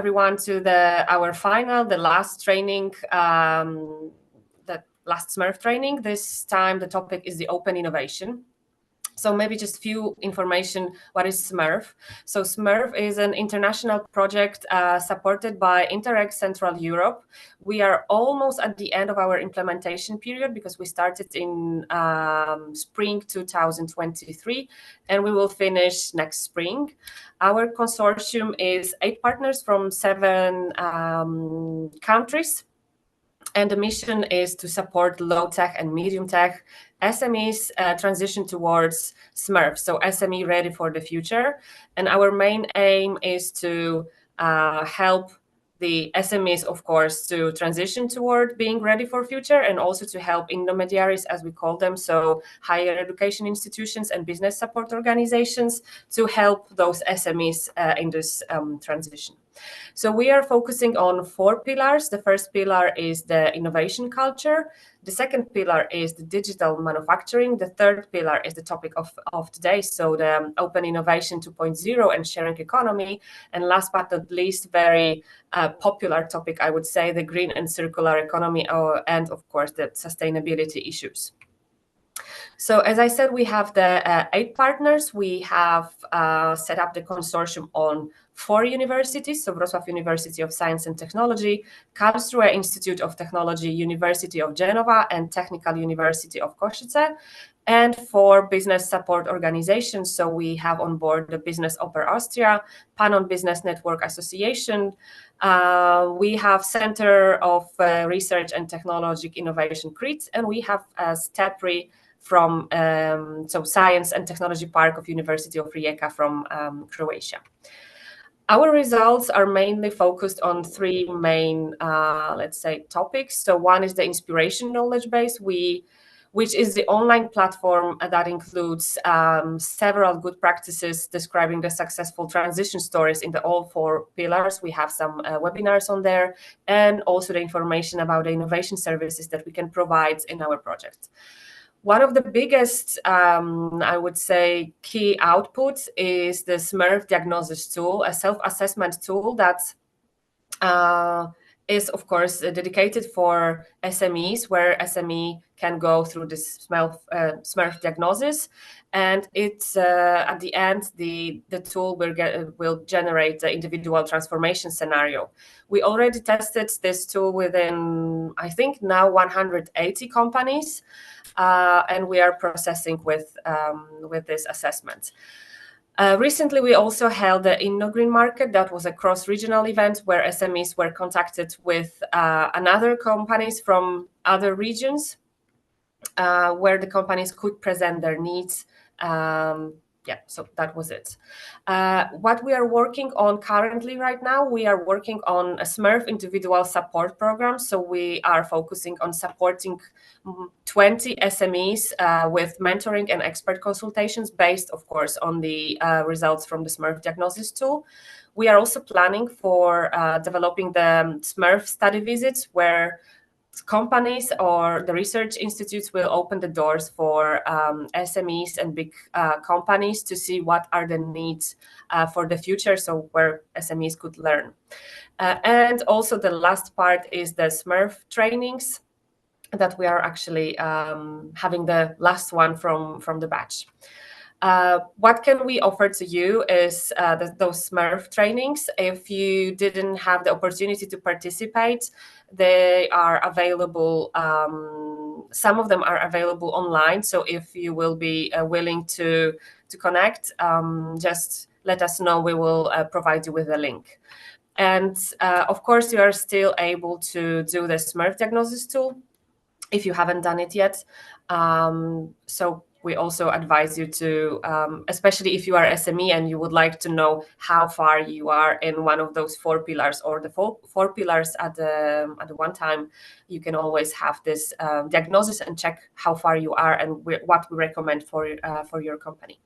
everyone to our final, the last training, the last SMERF training. This time the topic is the open innovation. So maybe just few information, what is SMERF? So SMERF is an international project supported by Interreg Central Europe. We are almost at the end of our implementation period because we started in spring 2023 and we will finish next spring. Our consortium is 8 partners from 7 countries. And the mission is to support low-tech and medium-tech SMEs transition towards SMERF, so SME ready for the future. And our main aim is to help the SMEs, of course, to transition toward being ready for future, and also to help intermediaries, as we call them, so higher education institutions and business support organizations, to help those SMEs in this transition. So we are focusing on 4 pillars. The first pillar is the innovation culture. The second pillar is the digital manufacturing. The third pillar is the topic of today, so the open innovation 2.0 and sharing economy. And last but not least, very popular topic, I would say, the green and circular economy, and of course the sustainability issues. So as I said, we have the 8 partners. We have set up the consortium on 4 universities, so Wroclaw University of Science and Technology, Karlsruhe Institute of Technology, University of Genova, and Technical University of Košice, and 4 business support organizations. So we have on board the Business Oper Austria, Pannon Business Network Association. We have Center of Research and Technologic Innovation Crete, and we have STEPRI from so Science and Technology Park of University of Rijeka from Croatia. Our results are mainly focused on 3 main, let's say, topics. So one is the inspiration knowledge base, which is the online platform that includes several good practices describing the successful transition stories in all 4 pillars. We have some webinars on there, and also the information about the innovation services that we can provide in our project. One of the biggest, I would say, key outputs is the SMERF diagnosis tool, a self-assessment tool that is, of course, dedicated for SMEs, where SME can go through this SMERF diagnosis. And it's at the end, the tool will generate the individual transformation scenario. We already tested this tool within, I think, now 180 companies. And we are processing with this assessment. Recently, we also held the InnoGreen Market. That was a cross-regional event where SMEs were contacted with another companies from other regions, where the companies could present their needs. So that was it. What we are working on currently right now, we are working on a SMERF individual support program. So we are focusing on supporting 20 SMEs with mentoring and expert consultations based, of course, on the results from the SMERF diagnosis tool. We are also planning for developing the SMERF study visits, where companies or the research institutes will open the doors for SMEs and big companies to see what are the needs for the future, so where SMEs could learn. And also the last part is the SMERF trainings that we are actually having the last one from the batch. What can we offer to you is those SMERF trainings. If you didn't have the opportunity to participate, they are available. Some of them are available online. So if you will be willing to connect, just let us know. We will provide you with a link. And of course, you are still able to do the SMERF diagnosis tool if you haven't done it yet. So we also advise you to, especially if you are SME and you would like to know how far you are in one of those 4 pillars or the 4 pillars at the one time, you can always have this diagnosis and check how far you are and what we recommend for your company.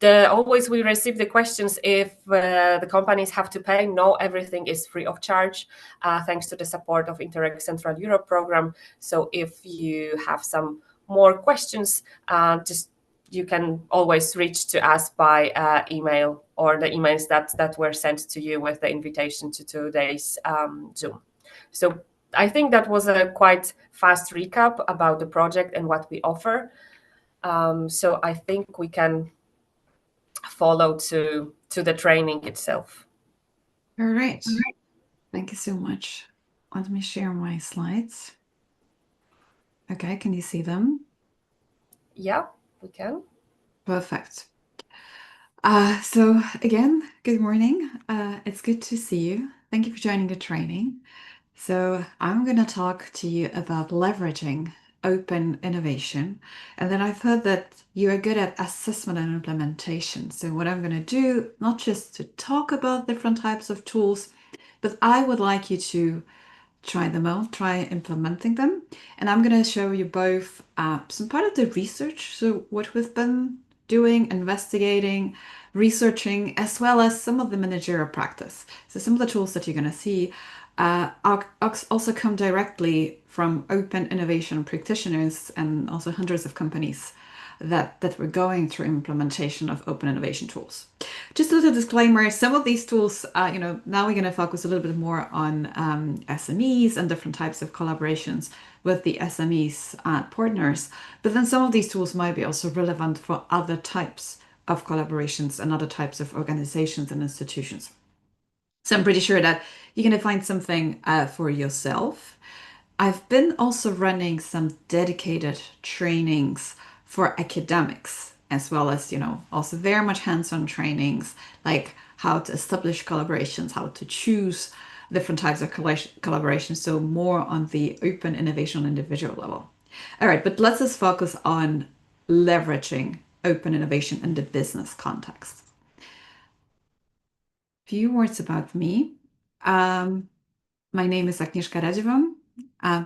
Always we receive the questions if the companies have to pay. No, everything is free of charge, thanks to the support of Interreg Central Europe program. So if you have some more questions, just you can always reach to us by email or the emails that were sent to you with the invitation to today's Zoom. So I think that was a quite fast recap about the project and what we offer. So I think we can follow to the training itself. All right. Thank you so much. Let me share my slides. Okay, can you see them? Yeah, we can. Perfect. So again, good morning. It's good to see you. Thank you for joining the training. So I'm going to talk to you about leveraging open innovation. And then I've heard that you are good at assessment and implementation. So what I'm going to do, not just to talk about different types of tools, but I would like you to try them out, try implementing them. And I'm going to show you both some part of the research, so what we've been doing, investigating, researching, as well as some of the managerial practice. So some of the tools that you're going to see also come directly from open innovation practitioners and also hundreds of companies that were going through implementation of open innovation tools. Just a little disclaimer, some of these tools, now we're going to focus a little bit more on SMEs and different types of collaborations with the SMEs partners. But then some of these tools might be also relevant for other types of collaborations and other types of organizations and institutions. So I'm pretty sure that you're going to find something for yourself. I've been also running some dedicated trainings for academics, as well as, also very much hands-on trainings, like how to establish collaborations, how to choose different types of collaborations. So more on the open innovation on individual level. All right, but let's just focus on leveraging open innovation in the business context. Few words about me. My name is Agnieszka Radziwon.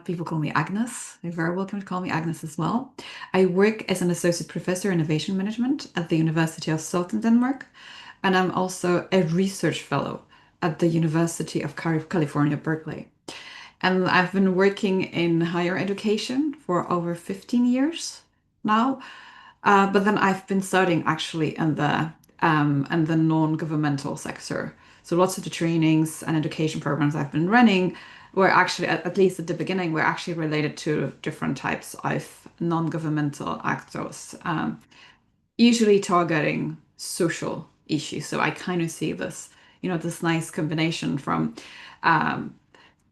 People call me Agnes. You're very welcome to call me Agnes as well. I work as an associate professor in innovation management at the University of Southern Denmark, and I'm also a research fellow at the University of California, Berkeley. And I've been working in higher education for over 15 years now. But then I've been studying actually in the non-governmental sector. So lots of the trainings and education programs I've been running were actually, at least at the beginning, were actually related to different types of non-governmental actors, usually targeting social issues. So I kind of see this, this nice combination from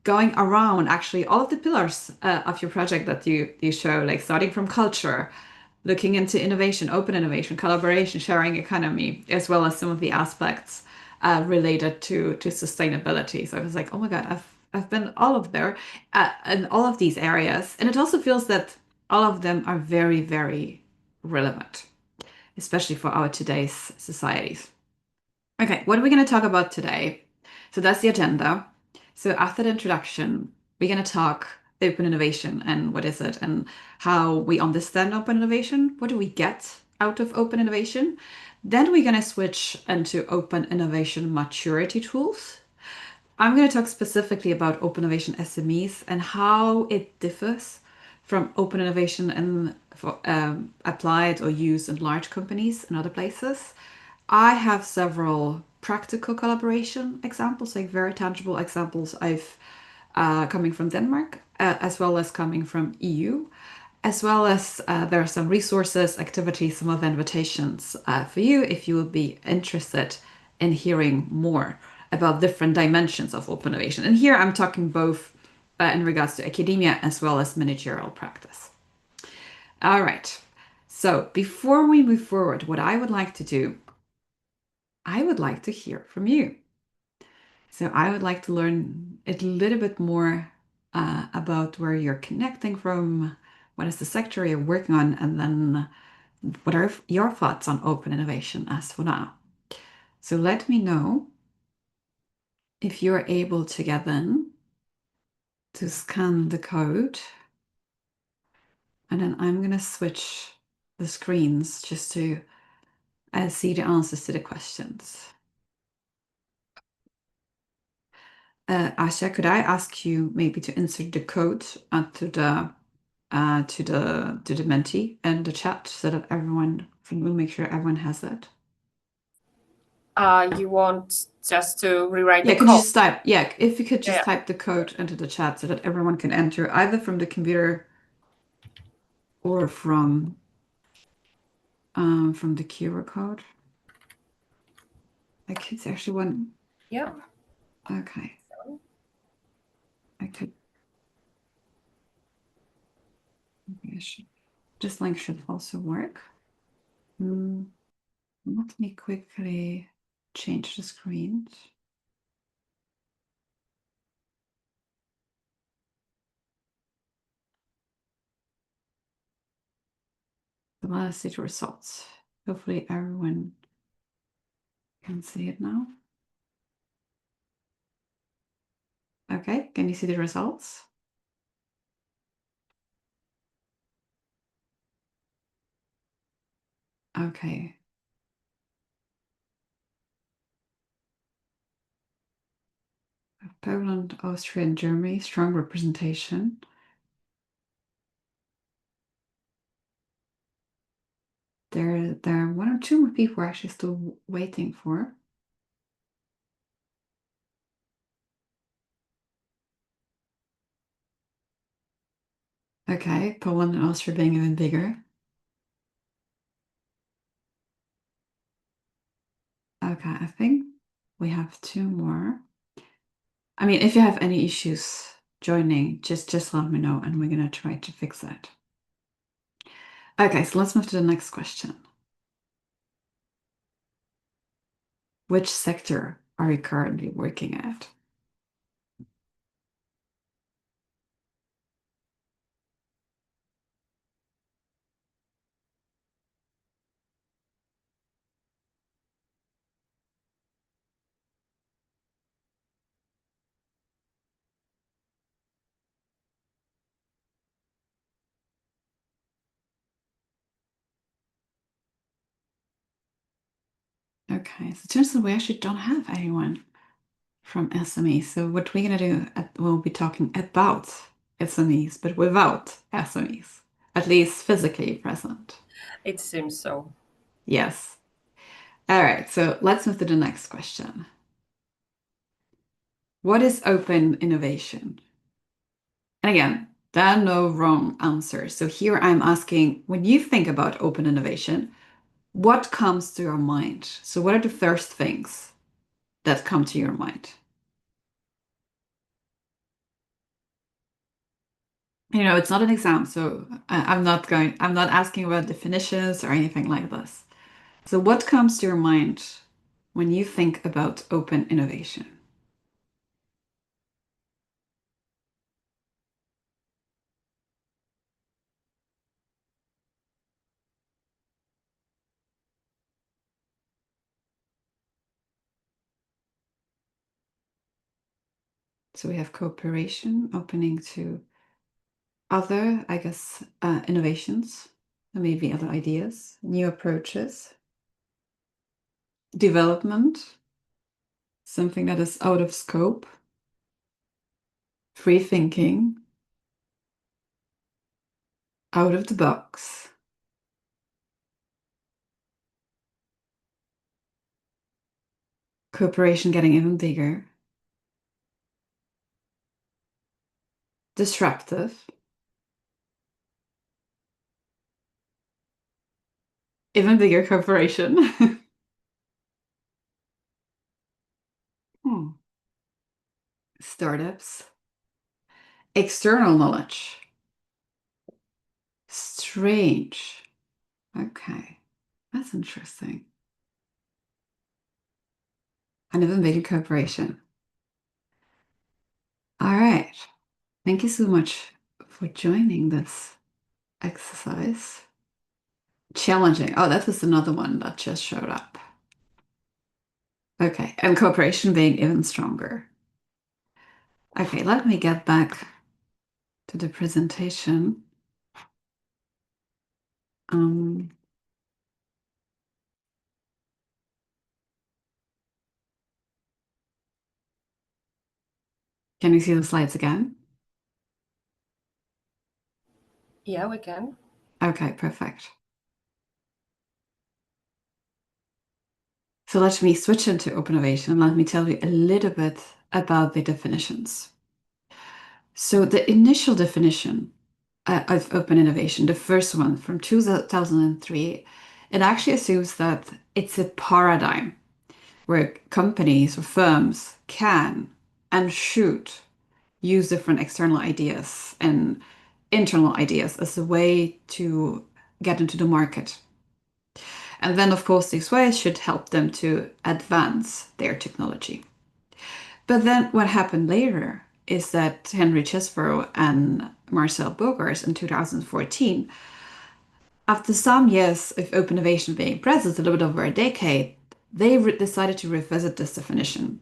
going around actually all of the pillars of your project that you show, like starting from culture, looking into innovation, open innovation, collaboration, sharing economy, as well as some of the aspects related to sustainability. So I was like, oh my God, I've been all of there in all of these areas, and it also feels that all of them are very, very relevant, especially for our today's societies. Okay, what are we going to talk about today? So that's the agenda. So after the introduction, we're going to talk open innovation and what is it and how we understand open innovation. What do we get out of open innovation? Then we're going to switch into open innovation maturity tools. I'm going to talk specifically about open innovation SMEs and how it differs from open innovation and applied or used in large companies and other places. I have several practical collaboration examples, like very tangible examples I've coming from Denmark, as well as coming from EU, as well as there are some resources, activities, some of the invitations for you if you would be interested in hearing more about different dimensions of open innovation. And here I'm talking both in regards to academia as well as managerial practice. All right. So before we move forward, what I would like to do, I would like to hear from you. So I would like to learn a little bit more about where you're connecting from, what is the sector you're working on, and then what are your thoughts on open innovation as for now. So let me know if you're able to get in to scan the code. And then I'm going to switch the screens just to see the answers to the questions. Asha, could I ask you maybe to insert the code onto the to the Menti and the chat so that we'll make sure everyone has it. You want just to rewrite Yeah, the could you code? just type, yeah, if you could just Yeah. type the code into the chat so that everyone can enter either from the computer or from the QR code. I could actually one. Yeah. Okay. I could. Maybe I should. This link should also work. Let me quickly change the screen. So let's see the results. Hopefully everyone can see it now. Okay, can you see the results? Okay. Poland, Austria, and Germany, strong representation. There are one or two more people we're actually still waiting for. Okay, Poland and Austria being even bigger. Okay, I think we have two more. I mean, if you have any issues joining, just let me know and we're gonna try to fix that. Okay, so let's move to the next question. Which sector are you currently working at? Okay, so it turns out we actually don't have anyone from SME. So what we're gonna do, we'll be talking about SMEs, but without SMEs, at least physically present. It seems so. Yes. All right, so let's move to the next question. What is open innovation? And again, there are no wrong answers. So here I'm asking, when you think about open innovation, what comes to your mind? So what are the first things that come to your mind? It's not an exam, so I'm not asking about definitions or anything like this. So what comes to your mind when you think about open innovation? So we have cooperation, opening to other, I guess, innovations, and maybe other ideas, new approaches, development, something that is out of scope, free thinking, out of the box, cooperation getting even bigger, disruptive, even bigger cooperation. Hmm. Startups, external knowledge, strange. Okay, that's interesting. And even bigger cooperation. All right. Thank you so much for joining this exercise. Challenging. Oh, that was another one that just showed up. Okay, and cooperation being even stronger. Okay, let me get back to the presentation. Um, can you see the slides again? Yeah, we can. Okay, perfect. So let me switch into open innovation and let me tell you a little bit about the definitions. So the initial definition of open innovation, the first one from 2003, it actually assumes that it's a paradigm where companies or firms can and should use different external ideas and internal ideas as a way to get into the market. And then, of course, these ways should help them to advance their technology. But then what happened later is that Henry Chesbrough and Marcel Bogers in 2014, after some years of open innovation being present, a little bit over a decade, they decided to revisit this definition.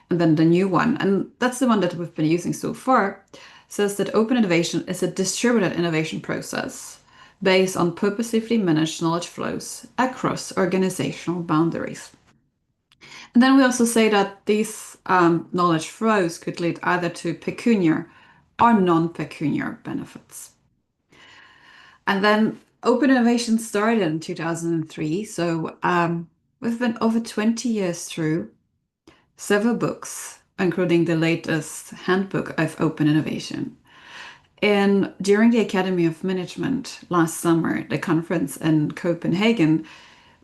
And then the new one, and that's the one that we've been using so far, says that open innovation is a distributed innovation process based on purposefully managed knowledge flows across organizational boundaries. And then we also say that these knowledge flows could lead either to pecuniary or non-pecuniary benefits. And then open innovation started in 2003. So we've been over 20 years through several books, including the latest handbook of open innovation. And during the Academy of Management last summer, the conference in Copenhagen,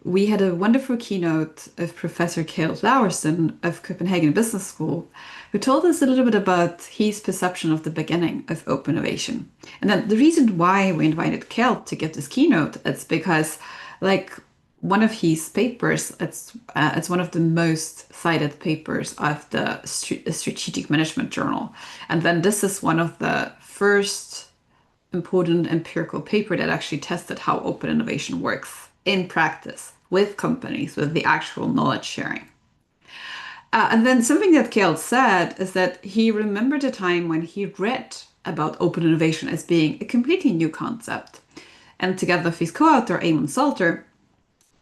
we had a wonderful keynote of Professor Kjeld Lauwersen of Copenhagen Business School, who told us a little bit about his perception of the beginning of open innovation. And then the reason why we invited Kjeld to give this keynote is because, like, one of his papers, it's one of the most cited papers of the Strategic Management Journal. And then this is one of the first important empirical paper that actually tested how open innovation works in practice with companies, with the actual knowledge sharing. And then something that Kjeld said is that he remembered a time when he read about open innovation as being a completely new concept. And together with his co-author, Eamon Salter,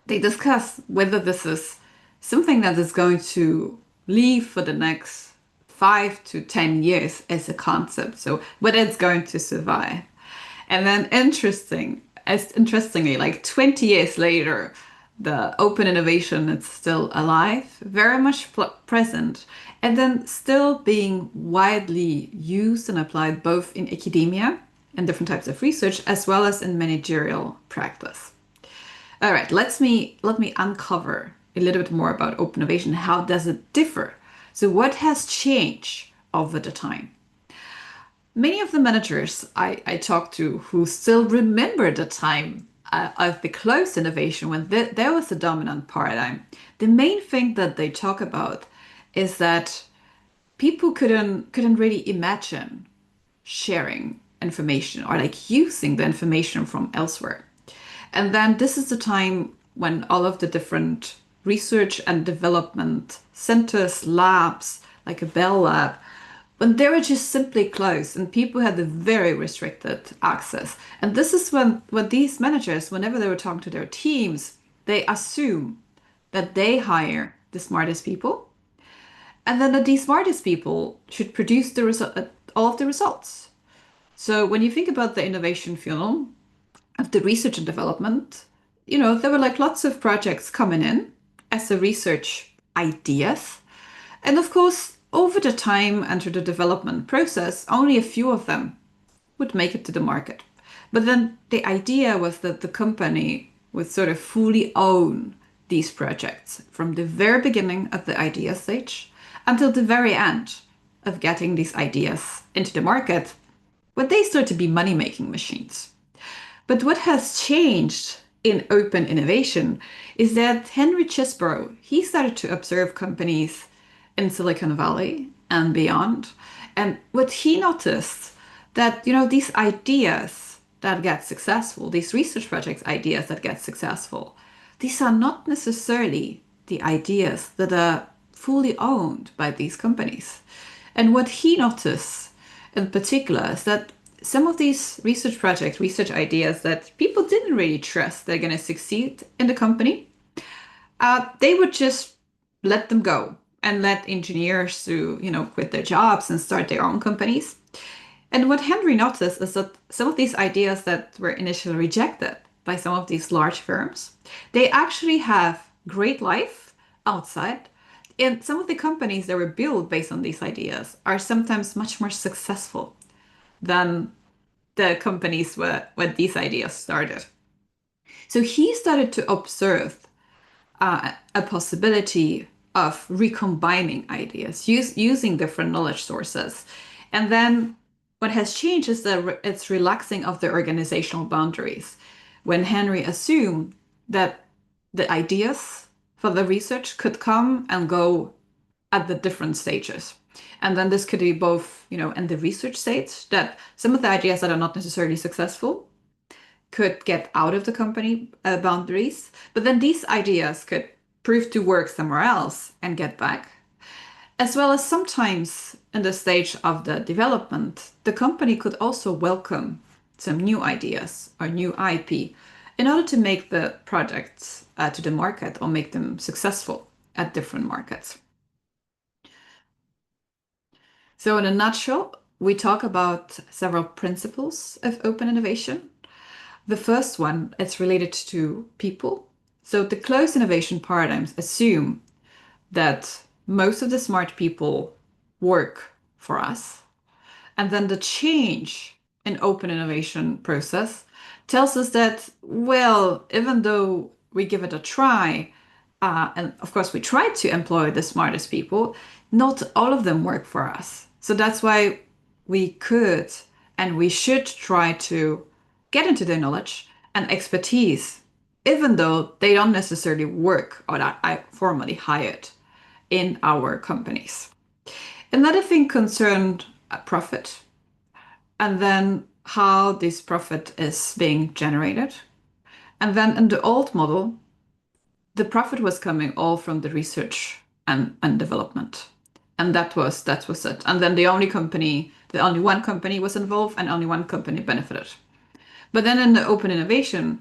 they discuss whether this is something that is going to live for the next 5 to 10 years as a concept. So whether it's going to survive. And then interestingly, like 20 years later, the open innovation is still alive, very much present, and then still being widely used and applied both in academia and different types of research, as well as in managerial practice. All right, let me uncover a little bit more about open innovation. How does it differ? So what has changed over the time? Many of the managers I talked to who still remember the time of the closed innovation when there was a dominant paradigm, the main thing that they talk about is that people couldn't really imagine sharing information or like using the information from elsewhere. And then this is the time when all of the different research and development centers, labs, like a Bell Lab, when they were just simply closed and people had a very restricted access. And this is when these managers, whenever they were talking to their teams, they assume that they hire the smartest people and then that these smartest people should produce all of the results. So when you think about the innovation funnel of the research and development, there were like lots of projects coming in as a research ideas. And of course, over the time and through the development process, only a few of them would make it to the market. But then the idea was that the company would sort of fully own these projects from the very beginning of the idea stage until the very end of getting these ideas into the market, when they start to be money-making machines. But what has changed in open innovation is that Henry Chesbrough, he started to observe companies in Silicon Valley and beyond. And what he noticed that, these ideas that get successful, these research projects ideas that get successful, these are not necessarily the ideas that are fully owned by these companies. And what he noticed in particular is that some of these research projects, research ideas that people didn't really trust they're going to succeed in the company, they would just let them go and let engineers to, quit their jobs and start their own companies. And what Henry noticed is that some of these ideas that were initially rejected by some of these large firms, they actually have great life outside. And some of the companies that were built based on these ideas are sometimes much more successful than the companies where these ideas started. So he started to observe a possibility of recombining ideas, using different knowledge sources. And then what has changed is that it's relaxing of the organizational boundaries. When Henry assumed that the ideas for the research could come and go at the different stages. And then this could be both, in the research stage, that some of the ideas that are not necessarily successful could get out of the company boundaries, but then these ideas could prove to work somewhere else and get back. As well as sometimes in the stage of the development, the company could also welcome some new ideas or new IP in order to make the projects to the market or make them successful at different markets. So in a nutshell, we talk about several principles of open innovation. The first one, it's related to people. So the closed innovation paradigms assume that most of the smart people work for us. And then the change in open innovation process tells us that, well, even though we give it a try, and of course we try to employ the smartest people, not all of them work for us. So that's why we could and we should try to get into their knowledge and expertise, even though they don't necessarily work or are formally hired in our companies. Another thing concerned profit, and then how this profit is being generated. And then in the old model, the profit was coming all from the research and development. And that was it. And then the only one company was involved and only one company benefited. But then in the open innovation,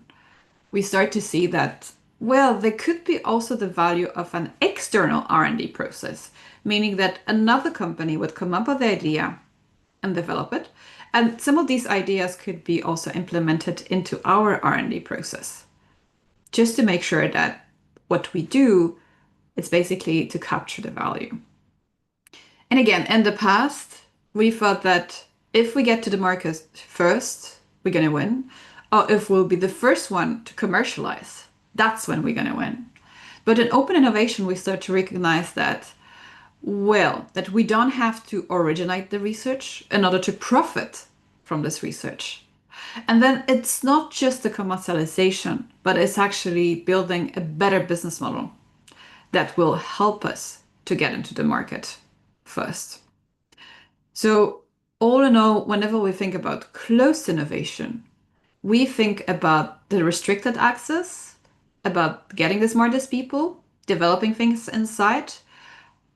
we start to see that, well, there could be also the value of an external R&D process, meaning that another company would come up with the idea and develop it. And some of these ideas could be also implemented into our R&D process, just to make sure that what we do is basically to capture the value. And again, in the past, we thought that if we get to the market first, we're going to win. Or if we'll be the first one to commercialize, that's when we're going to win. But in open innovation, we start to recognize that, well, that we don't have to originate the research in order to profit from this research. And then it's not just the commercialization, but it's actually building a better business model that will help us to get into the market first. So all in all, whenever we think about closed innovation, we think about the restricted access, about getting the smartest people, developing things inside,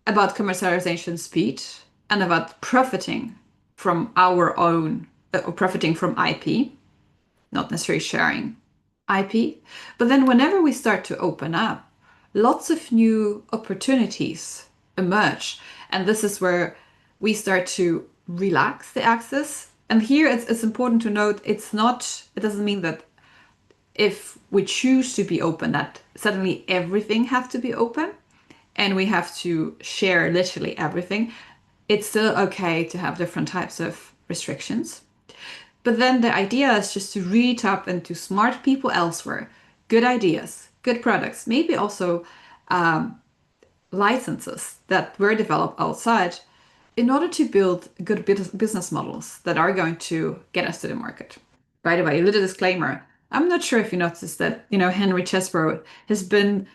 about commercialization speed, and about profiting from our own, profiting from IP, not necessarily sharing IP. But then whenever we start to open up, lots of new opportunities emerge. And this is where we start to relax the access. And here it's important to note, it doesn't mean that if we choose to be open, that suddenly everything has to be open and we have to share literally everything. It's still okay to have different types of restrictions. But then the idea is just to really tap into smart people elsewhere, good ideas, good products, maybe also licenses that were developed outside in order to build good business models that are going to get us to the market. By the way, a little disclaimer. I'm not sure if you noticed that, Henry Chesbrough has been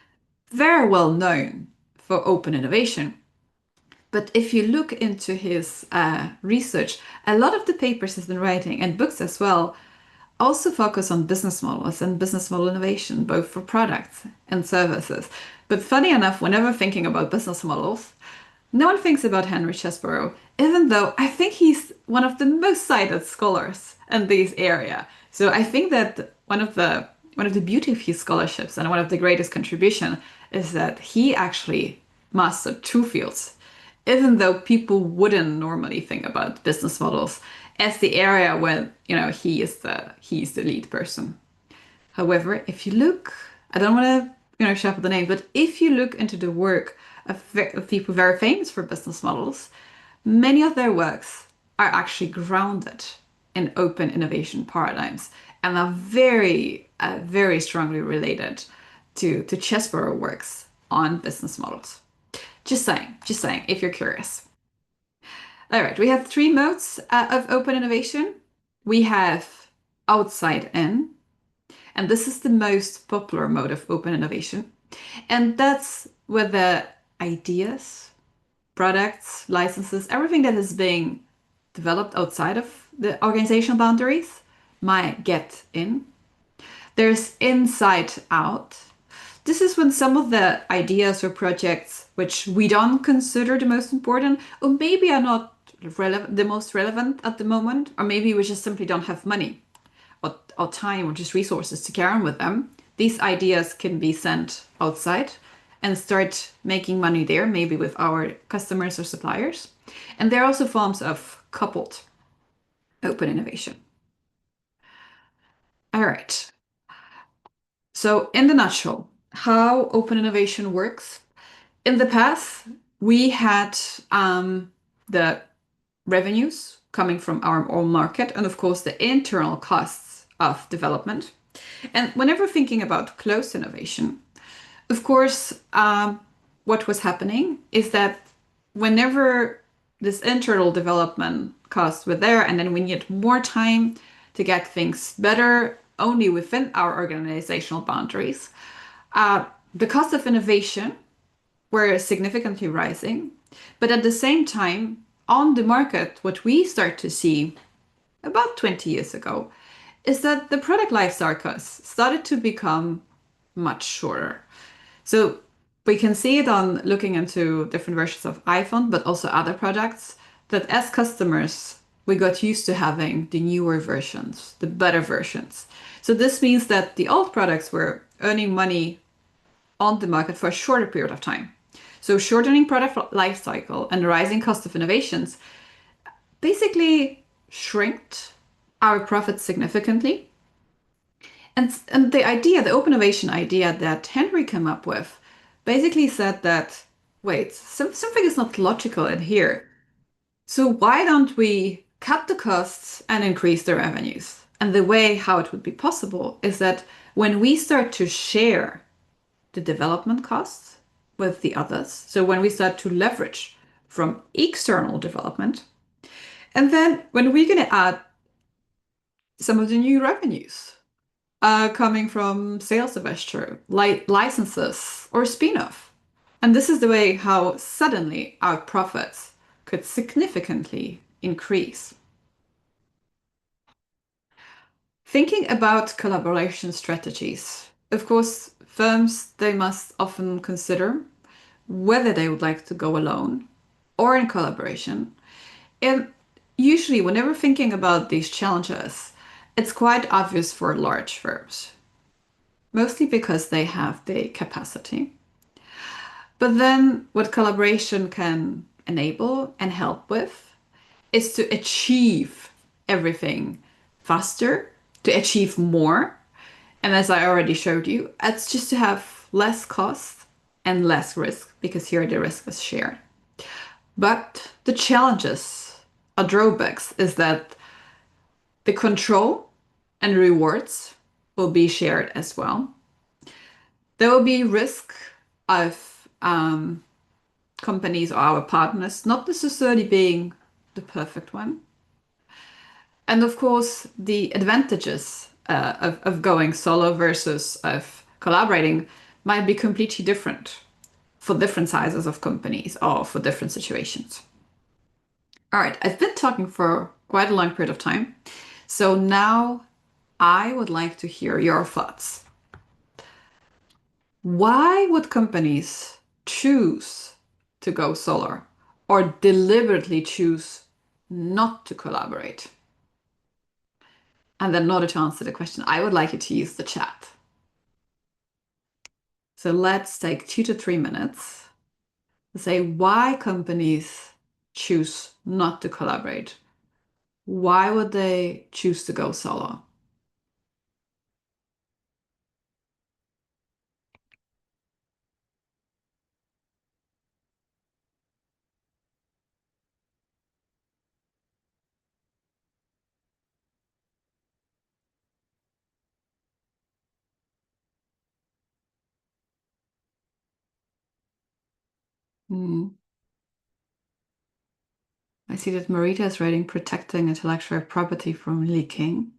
very well known for open innovation. But if you look into his research, a lot of the papers he's been writing and books as well also focus on business models and business model innovation, both for products and services. But funny enough, whenever thinking about business models, no one thinks about Henry Chesbrough, even though I think he's one of the most cited scholars in this area. So I think that one of the beauty of his scholarships and one of the greatest contribution is that he actually mastered two fields. even though people wouldn't normally think about business models as the area where, he's the lead person. However, if you look, I don't want to, shuffle the name, but if you look into the work of people very famous for business models, many of their works are actually grounded in open innovation paradigms and are very strongly related to Chesborough works on business models. Just saying, if you're curious. All right, we have three modes of open innovation. We have outside in, and this is the most popular mode of open innovation. And that's where the ideas, products, licenses, everything that is being developed outside of the organizational boundaries might get in. There's inside out. This is when some of the ideas or projects which we don't consider the most important, or maybe are not the most relevant at the moment, or maybe we just simply don't have money or time or just resources to carry on with them. These ideas can be sent outside and start making money there, maybe with our customers or suppliers. And there are also forms of coupled open innovation. All right. So in the nutshell, how open innovation works. In the past, we had the revenues coming from our own market and of course the internal costs of development. And whenever thinking about closed innovation, of course, what was happening is that whenever this internal development costs were there and then we needed more time to get things better only within our organizational boundaries, the cost of innovation were significantly rising. But at the same time, on the market, what we start to see about 20 years ago is that the product life cycles started to become much shorter. So we can see it on looking into different versions of iPhone, but also other products, that as customers, we got used to having the newer versions, the better versions. So this means that the old products were earning money on the market for a shorter period of time. So shortening product life cycle and rising cost of innovations basically shrinked our profits significantly. And the idea, the open innovation idea that Henry came up with, basically said that, wait, something is not logical in here. So why don't we cut the costs and increase the revenues? And the way how it would be possible is that when we start to share the development costs with the others, so when we start to leverage from external development, and then when we're going to add some of the new revenues coming from sales divestiture, like licenses or spin-off. And this is the way how suddenly our profits could significantly increase. Thinking about collaboration strategies. Of course, firms, they must often consider whether they would like to go alone or in collaboration. And usually, whenever thinking about these challenges, it's quite obvious for large firms, mostly because they have the capacity. But then what collaboration can enable and help with is to achieve everything faster, to achieve more. And as I already showed you, it's just to have less cost and less risk, because here the risk is shared. But the challenges or drawbacks is that the control and rewards will be shared as well. There will be risk of companies or our partners not necessarily being the perfect one. And of course, the advantages of going solo versus of collaborating might be completely different for different sizes of companies or for different situations. All right, I've been talking for quite a long period of time. So now I would like to hear your thoughts. Why would companies choose to go solo or deliberately choose not to collaborate? And then in order to answer the question, I would like you to use the chat. So let's take 2 to 3 minutes say why companies choose not to collaborate. Why would they choose to go solo? Hmm. I see that Marita is writing protecting intellectual property from leaking.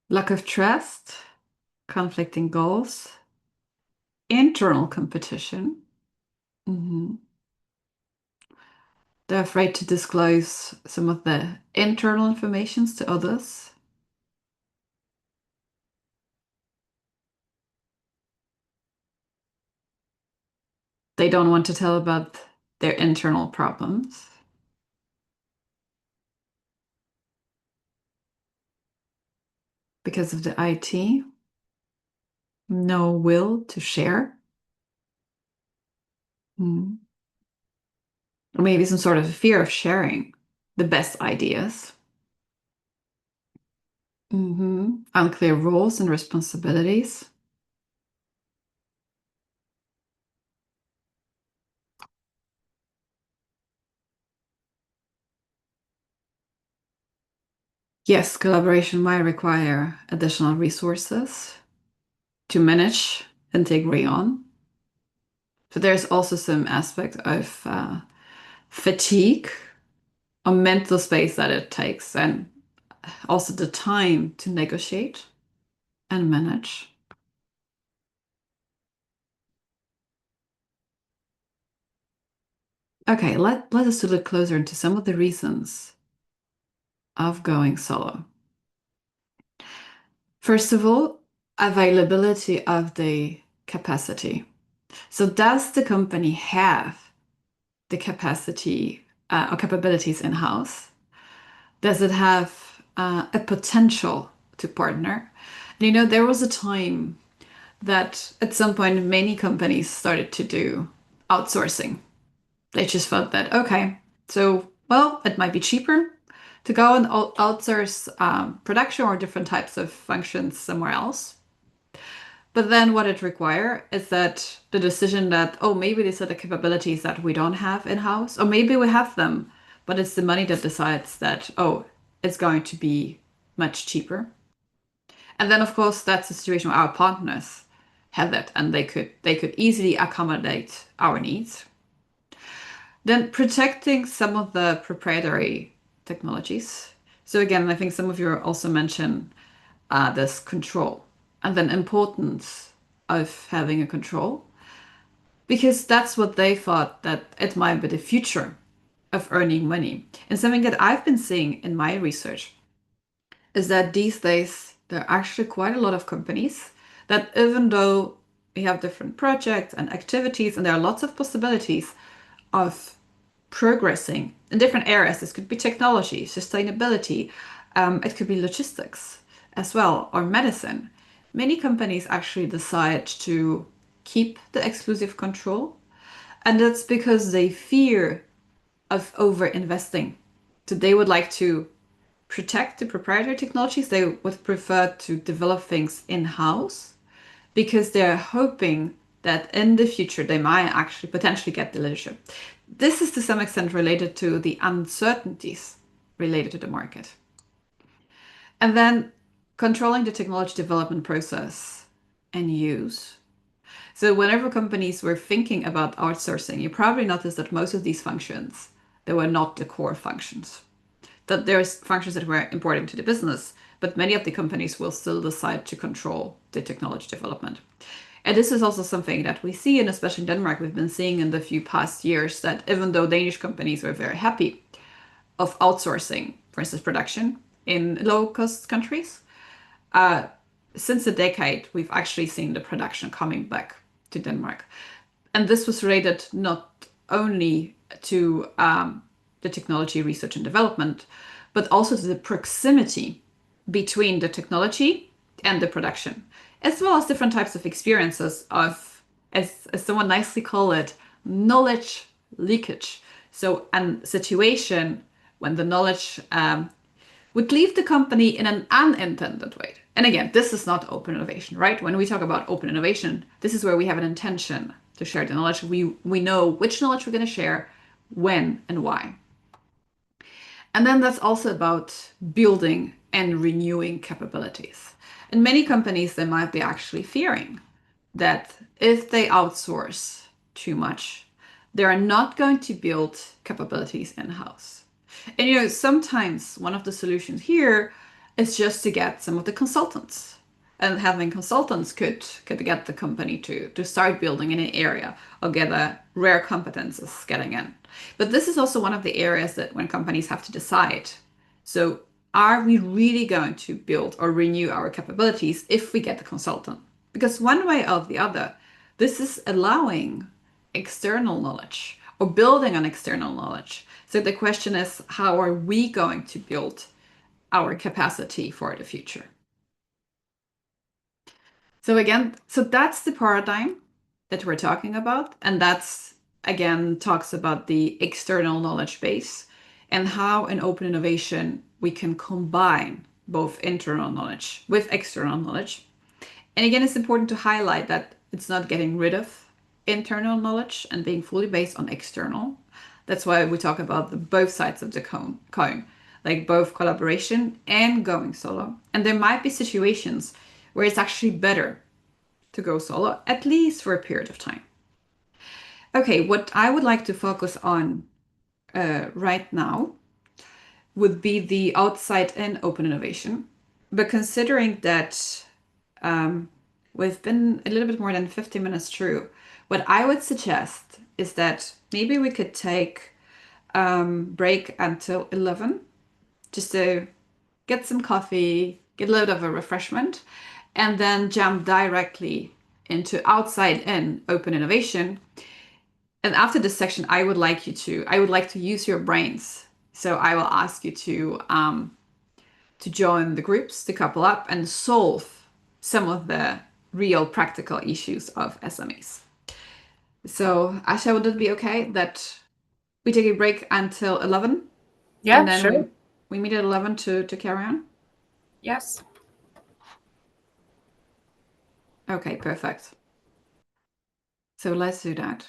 Lack of trust, conflicting goals, internal competition. Mhm. They're afraid to disclose some of the internal informations to others. They don't want to tell about their internal problems because of the IT. No will to share. Hmm. Or maybe some sort of fear of sharing the best ideas. Unclear roles and responsibilities. Yes, collaboration might require additional resources to manage and take on. So there's also some aspect of fatigue or mental space that it takes, and also the time to negotiate and manage. Okay, let us look closer into some of the reasons of going solo. First of all, availability of the capacity. So does the company have the capacity or capabilities in-house? Does it have a potential to partner? And there was a time that at some point many companies started to do outsourcing. They just felt that, okay, so, well, it might be cheaper to go and outsource production or different types of functions somewhere else. But then what it requires is that the decision that, oh, maybe these are the capabilities that we don't have in-house, or maybe we have them, but it's the money that decides that, oh, it's going to be much cheaper. And then, of course, that's a situation where our partners have that, and they could easily accommodate our needs. Then protecting some of the proprietary technologies. So again, I think some of you also mentioned this control and then importance of having a control, because that's what they thought that it might be the future of earning money. And something that I've been seeing in my research is that these days there are actually quite a lot of companies that, even though we have different projects and activities and there are lots of possibilities of progressing in different areas. This could be technology, sustainability, it could be logistics as well, or medicine. Many companies actually decide to keep the exclusive control, and that's because they fear of over investing. So they would like to protect the proprietary technologies. They would prefer to develop things in-house because they're hoping that in the future they might actually potentially get the leadership. This is to some extent related to the uncertainties related to the market. And then controlling the technology development process and use. So whenever companies were thinking about outsourcing, you probably noticed that most of these functions, they were not the core functions. That there's functions that were important to the business, but many of the companies will still decide to control the technology development. And this is also something that we see, and especially in Denmark, we've been seeing in the few past years that even though Danish companies were very happy of outsourcing, for instance, production in low-cost countries, since a decade, we've actually seen the production coming back to Denmark. And this was related not only to the technology research and development, but also to the proximity between the technology and the production, as well as different types of experiences of as someone nicely called it, knowledge leakage. So a situation when the knowledge would leave the company in an unintended way. And again, this is not open innovation, right? When we talk about open innovation, this is where we have an intention to share the knowledge. We know which knowledge we're going to share, when, and why. And then that's also about building and renewing capabilities. In many companies, they might be actually fearing that if they outsource too much, they are not going to build capabilities in-house. And sometimes one of the solutions here is just to get some of the consultants. And having consultants could get the company to start building in an area or get a rare competences getting in. But this is also one of the areas that when companies have to decide. So are we really going to build or renew our capabilities if we get the consultant? Because one way or the other, this is allowing external knowledge or building on external knowledge. So the question is, how are we going to build our capacity for the future? So again, so that's the paradigm that we're talking about. And that's, again, talks about the external knowledge base and how in open innovation we can combine both internal knowledge with external knowledge. And again, it's important to highlight that it's not getting rid of internal knowledge and being fully based on external. That's why we talk about the both sides of the coin, like both collaboration and going solo. And there might be situations where it's actually better to go solo, at least for a period of time. Okay, what I would like to focus on right now would be the outside in open innovation. But considering that we've been a little bit more than 50 minutes through, what I would suggest is that maybe we could take break until 11 just to get some coffee, get a little bit of a refreshment, and then jump directly into outside in open innovation. And after this section, I would like to use your brains. So I will ask you to join the groups, to couple up and solve some of the real practical issues of SMEs. So Asha, would it be okay that we take a break until 11? Yeah, And then sure. we meet at 11 to carry on? Yes. Okay, perfect. So let's do that.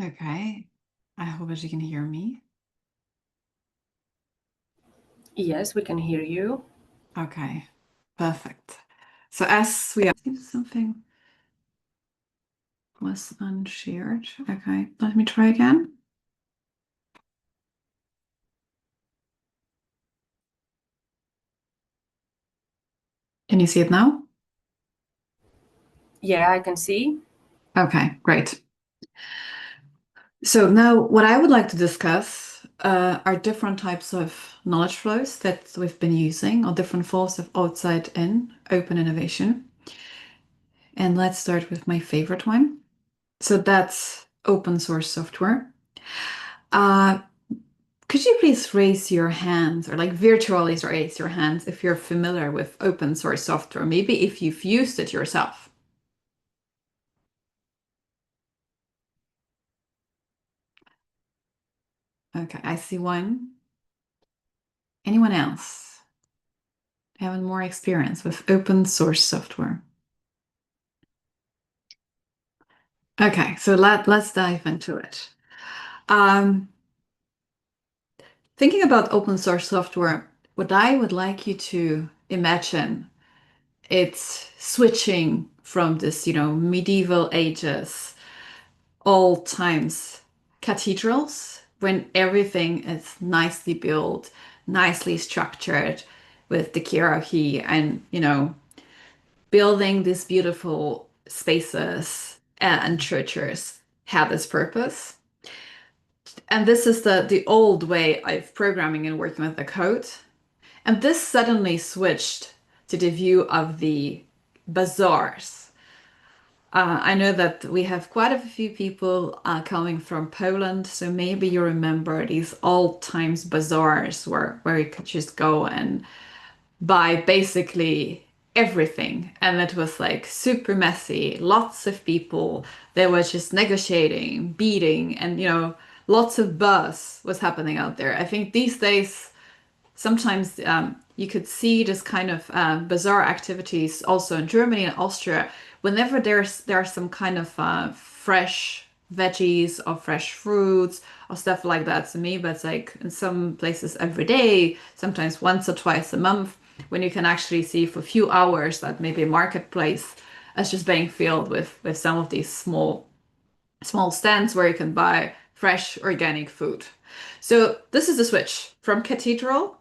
Okay. I hope that you can hear me. Yes, we can hear you. Okay, perfect. So as we are something was unshared. Okay, let me try again. Can you see it now? Yeah, I can see. Okay, great. So now what I would like to discuss are different types of knowledge flows that we've been using, or different forms of outside in open innovation. And let's start with my favorite one. So that's open source software. Uh, could you please raise your hands or like virtually raise your hands if you're familiar with open source software, maybe if you've used it yourself? Okay, I see one. Anyone else having more experience with open source software? Okay, so let's dive into it. Um, Thinking about open source software, what I would like you to imagine, it's switching from this, medieval ages, old times cathedrals, when everything is nicely built, nicely structured with the hierarchy and, building these beautiful spaces and churches have this purpose. And this is the old way of programming and working with the code. And this suddenly switched to the view of the bazaars. I know that we have quite a few people coming from Poland, so maybe you remember these old times bazaars where you could just go and buy basically everything. And it was like super messy, lots of people. They were just negotiating, beating, and lots of buzz was happening out there. I think these days sometimes you could see this kind of bizarre activities also in Germany and Austria. Whenever there are some kind of fresh veggies or fresh fruits or stuff like that. So maybe it's like in some places every day, sometimes once or twice a month, when you can actually see for a few hours that maybe a marketplace is just being filled with some of these small stands where you can buy fresh organic food. So this is the switch from cathedral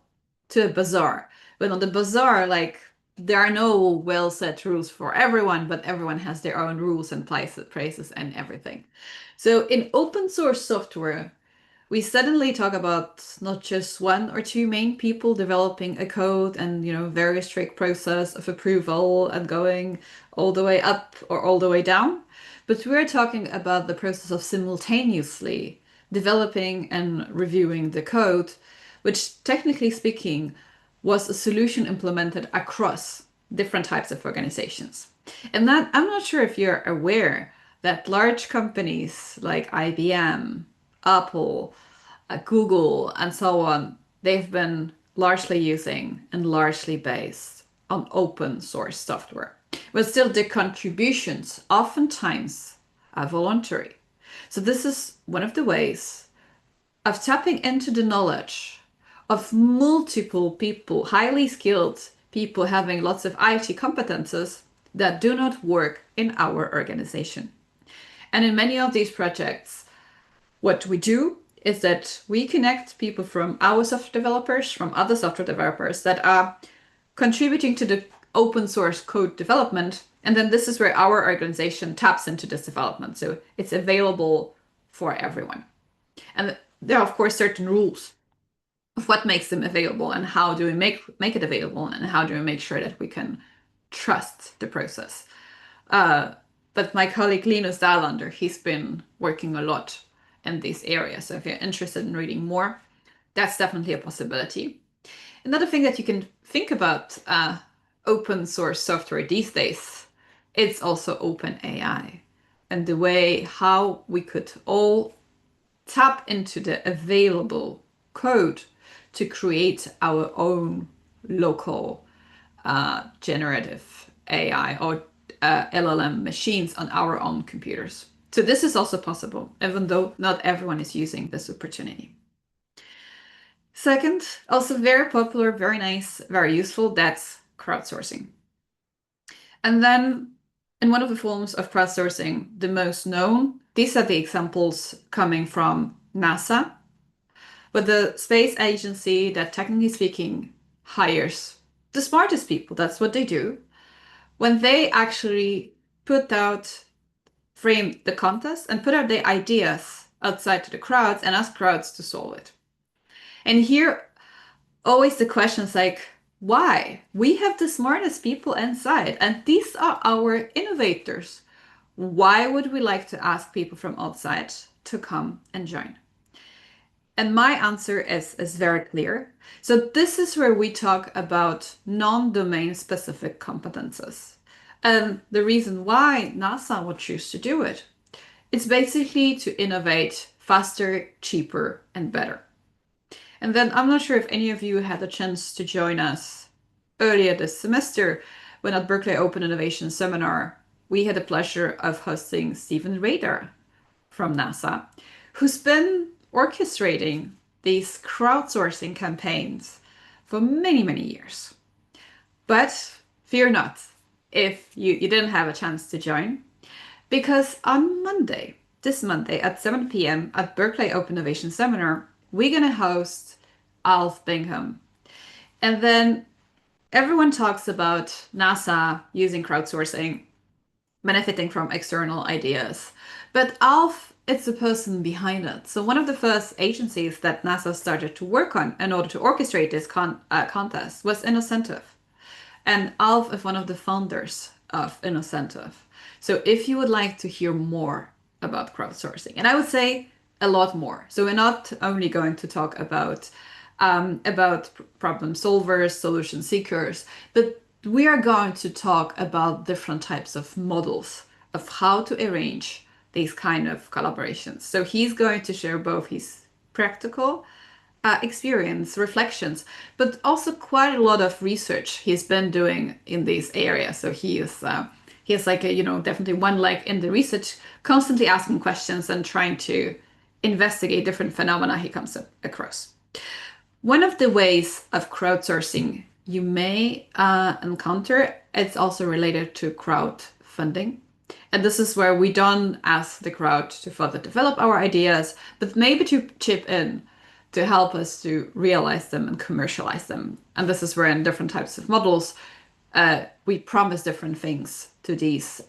to a bazaar. But on the bazaar, like there are no well set rules for everyone, but everyone has their own rules and prices and everything. So in open source software, we suddenly talk about not just one or two main people developing a code and very strict process of approval and going all the way up or all the way down, but we're talking about the process of simultaneously developing and reviewing the code, which technically speaking was a solution implemented across different types of organizations. And that I'm not sure if you're aware that large companies like IBM, Apple, Google, and so on, they've been largely using and largely based on open source software. But still, the contributions oftentimes are voluntary. So, this is one of the ways of tapping into the knowledge of multiple people, highly skilled people having lots of IT competences that do not work in our organization. And in many of these projects, what we do is that we connect people from our software developers, from other software developers that are contributing to the open source code development. And then this is where our organization taps into this development. So it's available for everyone. And there are, of course, certain rules of what makes them available and how do we make it available and how do we make sure that we can trust the process. But my colleague Linus Dalander, he's been working a lot in these areas. So if you're interested in reading more, that's definitely a possibility. Another thing that you can think about open source software these days, it's also open AI and the way how we could all tap into the available code to create our own local generative AI or LLM machines on our own computers. So this is also possible, even though not everyone is using this opportunity. Second, also very popular, very nice, very useful, that's crowdsourcing. And then in one of the forms of crowdsourcing, the most known, these are the examples coming from NASA, but the space agency that technically speaking hires the smartest people, that's what they do, when they actually frame the contest and put out their ideas outside to the crowds and ask crowds to solve it. And here, always the questions like, why? We have the smartest people inside, and these are our innovators. Why would we like to ask people from outside to come and join? And my answer is very clear. So this is where we talk about non-domain specific competences. And the reason why NASA would choose to do it, it's basically to innovate faster, cheaper, and better. And then I'm not sure if any of you had a chance to join us earlier this semester when at Berkeley Open Innovation Seminar, we had the pleasure of hosting Stephen Rader from NASA, who's been orchestrating these crowdsourcing campaigns for many, many years. But fear not if you didn't have a chance to join, because on Monday, this Monday at 7 p.m. at Berkeley Open Innovation Seminar, we're going to host Alf Bingham. And then everyone talks about NASA using crowdsourcing, benefiting from external ideas. But Alf, it's the person behind it. So one of the first agencies that NASA started to work on in order to orchestrate this contest was Innocentive. And Alf is one of the founders of Innocentive. So if you would like to hear more about crowdsourcing, and I would say a lot more. So we're not only going to talk about problem solvers, solution seekers, but we are going to talk about different types of models of how to arrange these kind of collaborations. So he's going to share both his practical experience, reflections, but also quite a lot of research he's been doing in these areas. So he has like a, definitely one leg in the research, constantly asking questions and trying to investigate different phenomena he comes across. One of the ways of crowdsourcing you may encounter, it's also related to crowdfunding. And this is where we don't ask the crowd to further develop our ideas, but maybe to chip in to help us to realize them and commercialize them. And this is where in different types of models, we promise different things to these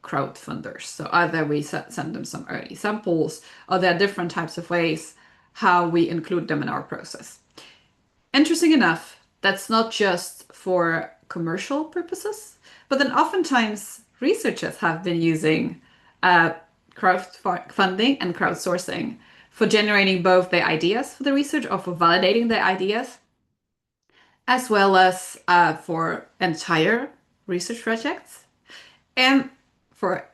crowdfunders. So either we send them some early samples, or there are different types of ways how we include them in our process. Interesting enough, that's not just for commercial purposes, but then oftentimes researchers have been using crowdfunding and crowdsourcing for generating both their ideas for the research or for validating their ideas, as well as for entire research projects and for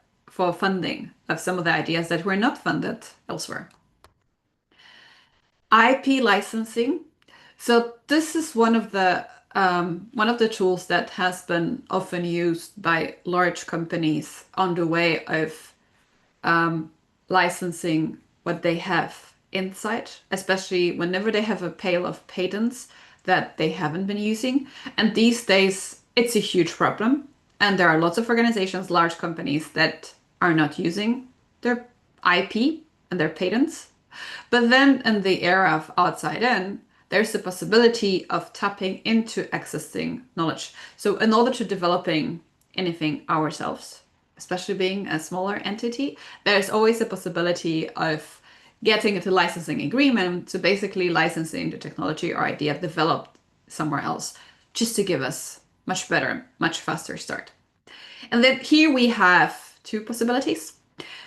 funding of some of the ideas that were not funded elsewhere. IP licensing. So this is one of the tools that has been often used by large companies on the way of licensing what they have inside, especially whenever they have a pile of patents that they haven't been using. And these days, it's a huge problem. And there are lots of organizations, large companies that are not using their IP and their patents. But then in the era of outside in, there's the possibility of tapping into existing knowledge. So in order to developing anything ourselves, especially being a smaller entity, there's always a possibility of getting into licensing agreement, so basically licensing the technology or idea developed somewhere else, just to give us much better, much faster start. And then here we have two possibilities.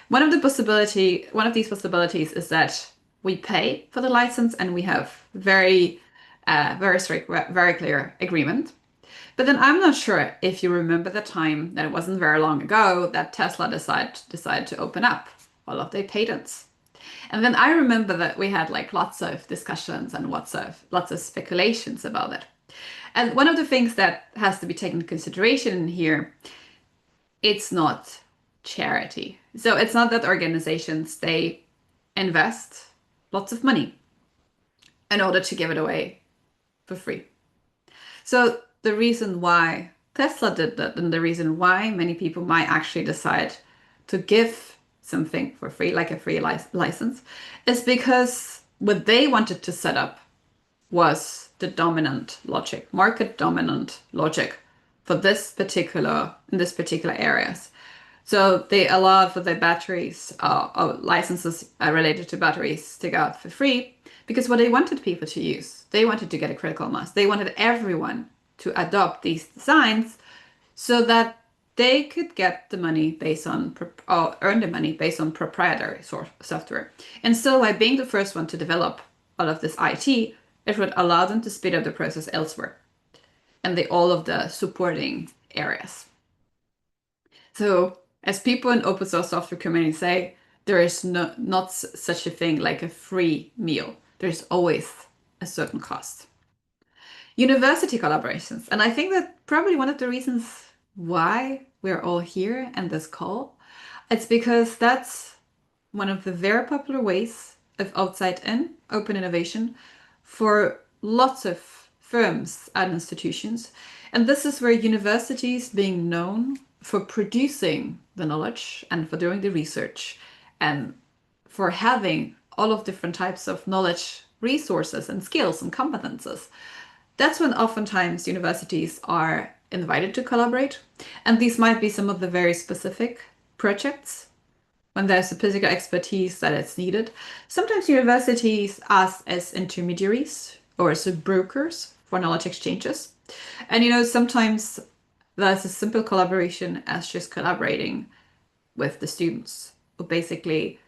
One of these possibilities is that we pay for the license and we have very strict, very clear agreement. But then I'm not sure if you remember the time that it wasn't very long ago that Tesla decided to open up all of their patents. And then I remember that we had like lots of discussions and lots of speculations about it. And one of the things that has to be taken into consideration here, it's not charity. So it's not that organizations, they invest lots of money in order to give it away for free. So the reason why Tesla did that and the reason why many people might actually decide to give something for free, like a free license, is because what they wanted to set up was the dominant logic, market dominant logic for in this particular areas. So they allowed for their batteries, licenses related to batteries to go out for free because what they wanted people to use, they wanted to get a critical mass. They wanted everyone to adopt these designs so that they could get the money based on, or earn the money based on proprietary software. And so by being the first one to develop all of this IT, it would allow them to speed up the process elsewhere and all of the supporting areas. So as people in open source software community say, there is not such a thing like a free meal. There's always a certain cost. University collaborations. And I think that probably one of the reasons why we're all here and this call, it's because that's one of the very popular ways of outside-in open innovation for lots of firms and institutions. And this is where universities being known for producing the knowledge and for doing the research and for having all of different types of knowledge, resources and skills and competences. That's when oftentimes universities are invited to collaborate. And these might be some of the very specific projects when there's a physical expertise that is needed. Sometimes universities act as intermediaries or as brokers for knowledge exchanges. And sometimes there's a simple collaboration as just collaborating with the students, or basically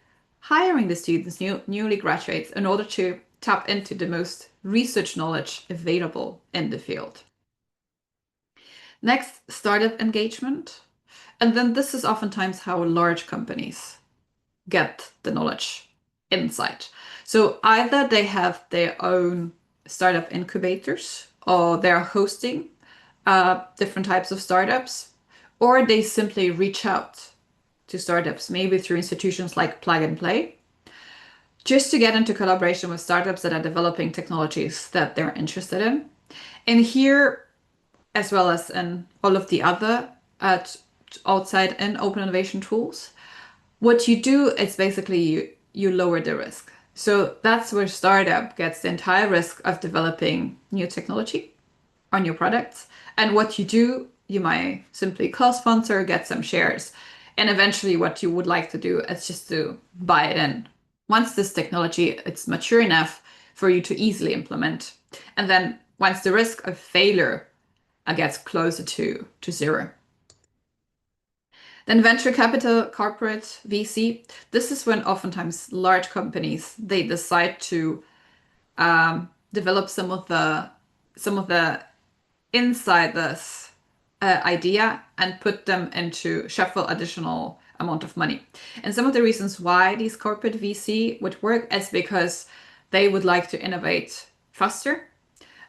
hiring the students, newly graduates, in order to tap into the most research knowledge available in the field. Next, startup engagement. And then this is oftentimes how large companies get the knowledge insight. So either they have their own startup incubators or they're hosting different types of startups, or they simply reach out to startups, maybe through institutions like Plug and Play, just to get into collaboration with startups that are developing technologies that they're interested in. And here, as well as in all of the other outside and open innovation tools, what you do is basically you lower the risk. So that's where startup gets the entire risk of developing new technology or new products. And what you do, you might simply co-sponsor, get some shares. And eventually what you would like to do is just to buy it in. Once this technology, it's mature enough for you to easily implement. And then once the risk of failure gets closer to zero. Then venture capital, corporate, VC. This is when oftentimes large companies, they decide to develop some of the inside this idea and put them into shuffle additional amount of money. And some of the reasons why these corporate VC would work is because they would like to innovate faster.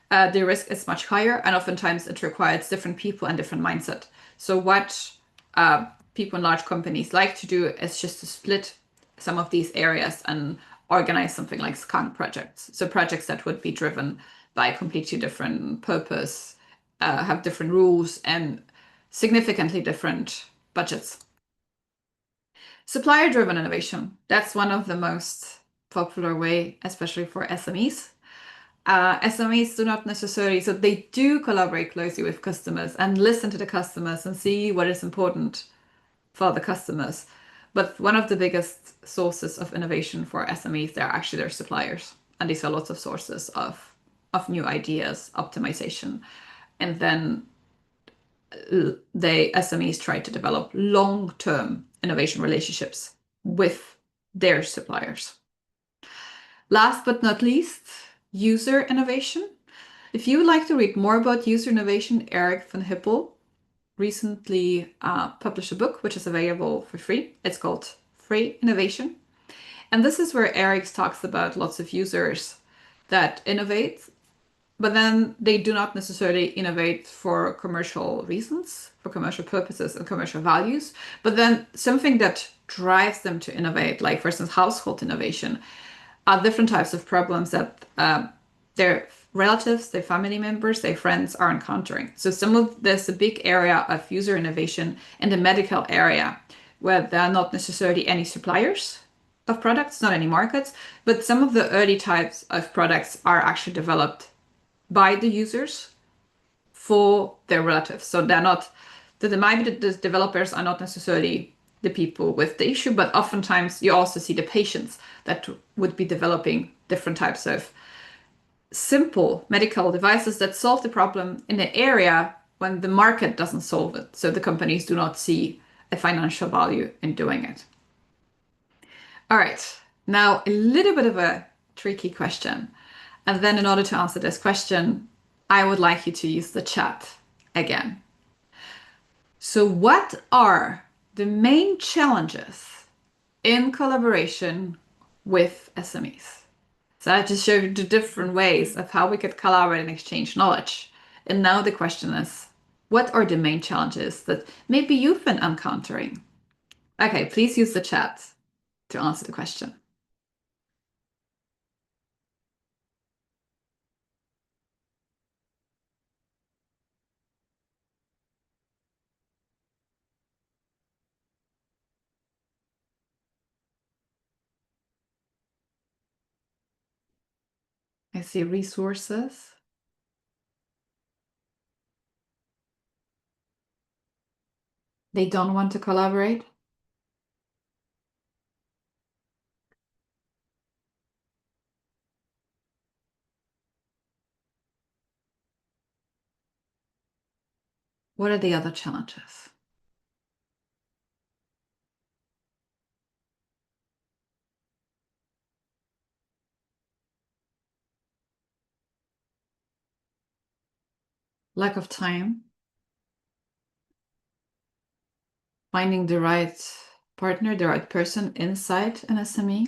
The risk is much higher, and oftentimes it requires different people and different mindset. So what people in large companies like to do is just to split some of these areas and organize something like skunk projects. So projects that would be driven by a completely different purpose, have different rules and significantly different budgets. Supplier-driven innovation. That's one of the most popular way, especially for SMEs. SMEs do not necessarily, so they do collaborate closely with customers and listen to the customers and see what is important for the customers. But one of the biggest sources of innovation for SMEs, they're actually their suppliers. And these are lots of sources of new ideas, optimization. And then the SMEs try to develop long-term innovation relationships with their suppliers. Last but not least, user innovation. If you would like to read more about user innovation, Eric van Hippel recently published a book which is available for free. It's called Free Innovation. And this is where Eric talks about lots of users that innovate but then they do not necessarily innovate for commercial reasons, for commercial purposes and commercial values. But then something that drives them to innovate, like for instance, household innovation, are different types of problems that their relatives, their family members, their friends are encountering. So there's a big area of user innovation in the medical area where there are not necessarily any suppliers of products, not any markets, but some of the early types of products are actually developed by the users for their relatives. So they're not, the might be that the developers are not necessarily the people with the issue, but oftentimes you also see the patients that would be developing different types of simple medical devices that solve the problem in the area when the market doesn't solve it. So the companies do not see a financial value in doing it. All right, now a little bit of a tricky question. And then in order to answer this question, I would like you to use the chat again. So what are the main challenges in collaboration with SMEs? So I just showed you the different ways of how we could collaborate and exchange knowledge. And now the question is, what are the main challenges that maybe you've been encountering? Okay, please use the chat to answer the question. I see resources. They don't want to collaborate. What are the other challenges? Lack of time, finding the right partner, the right person inside an SME.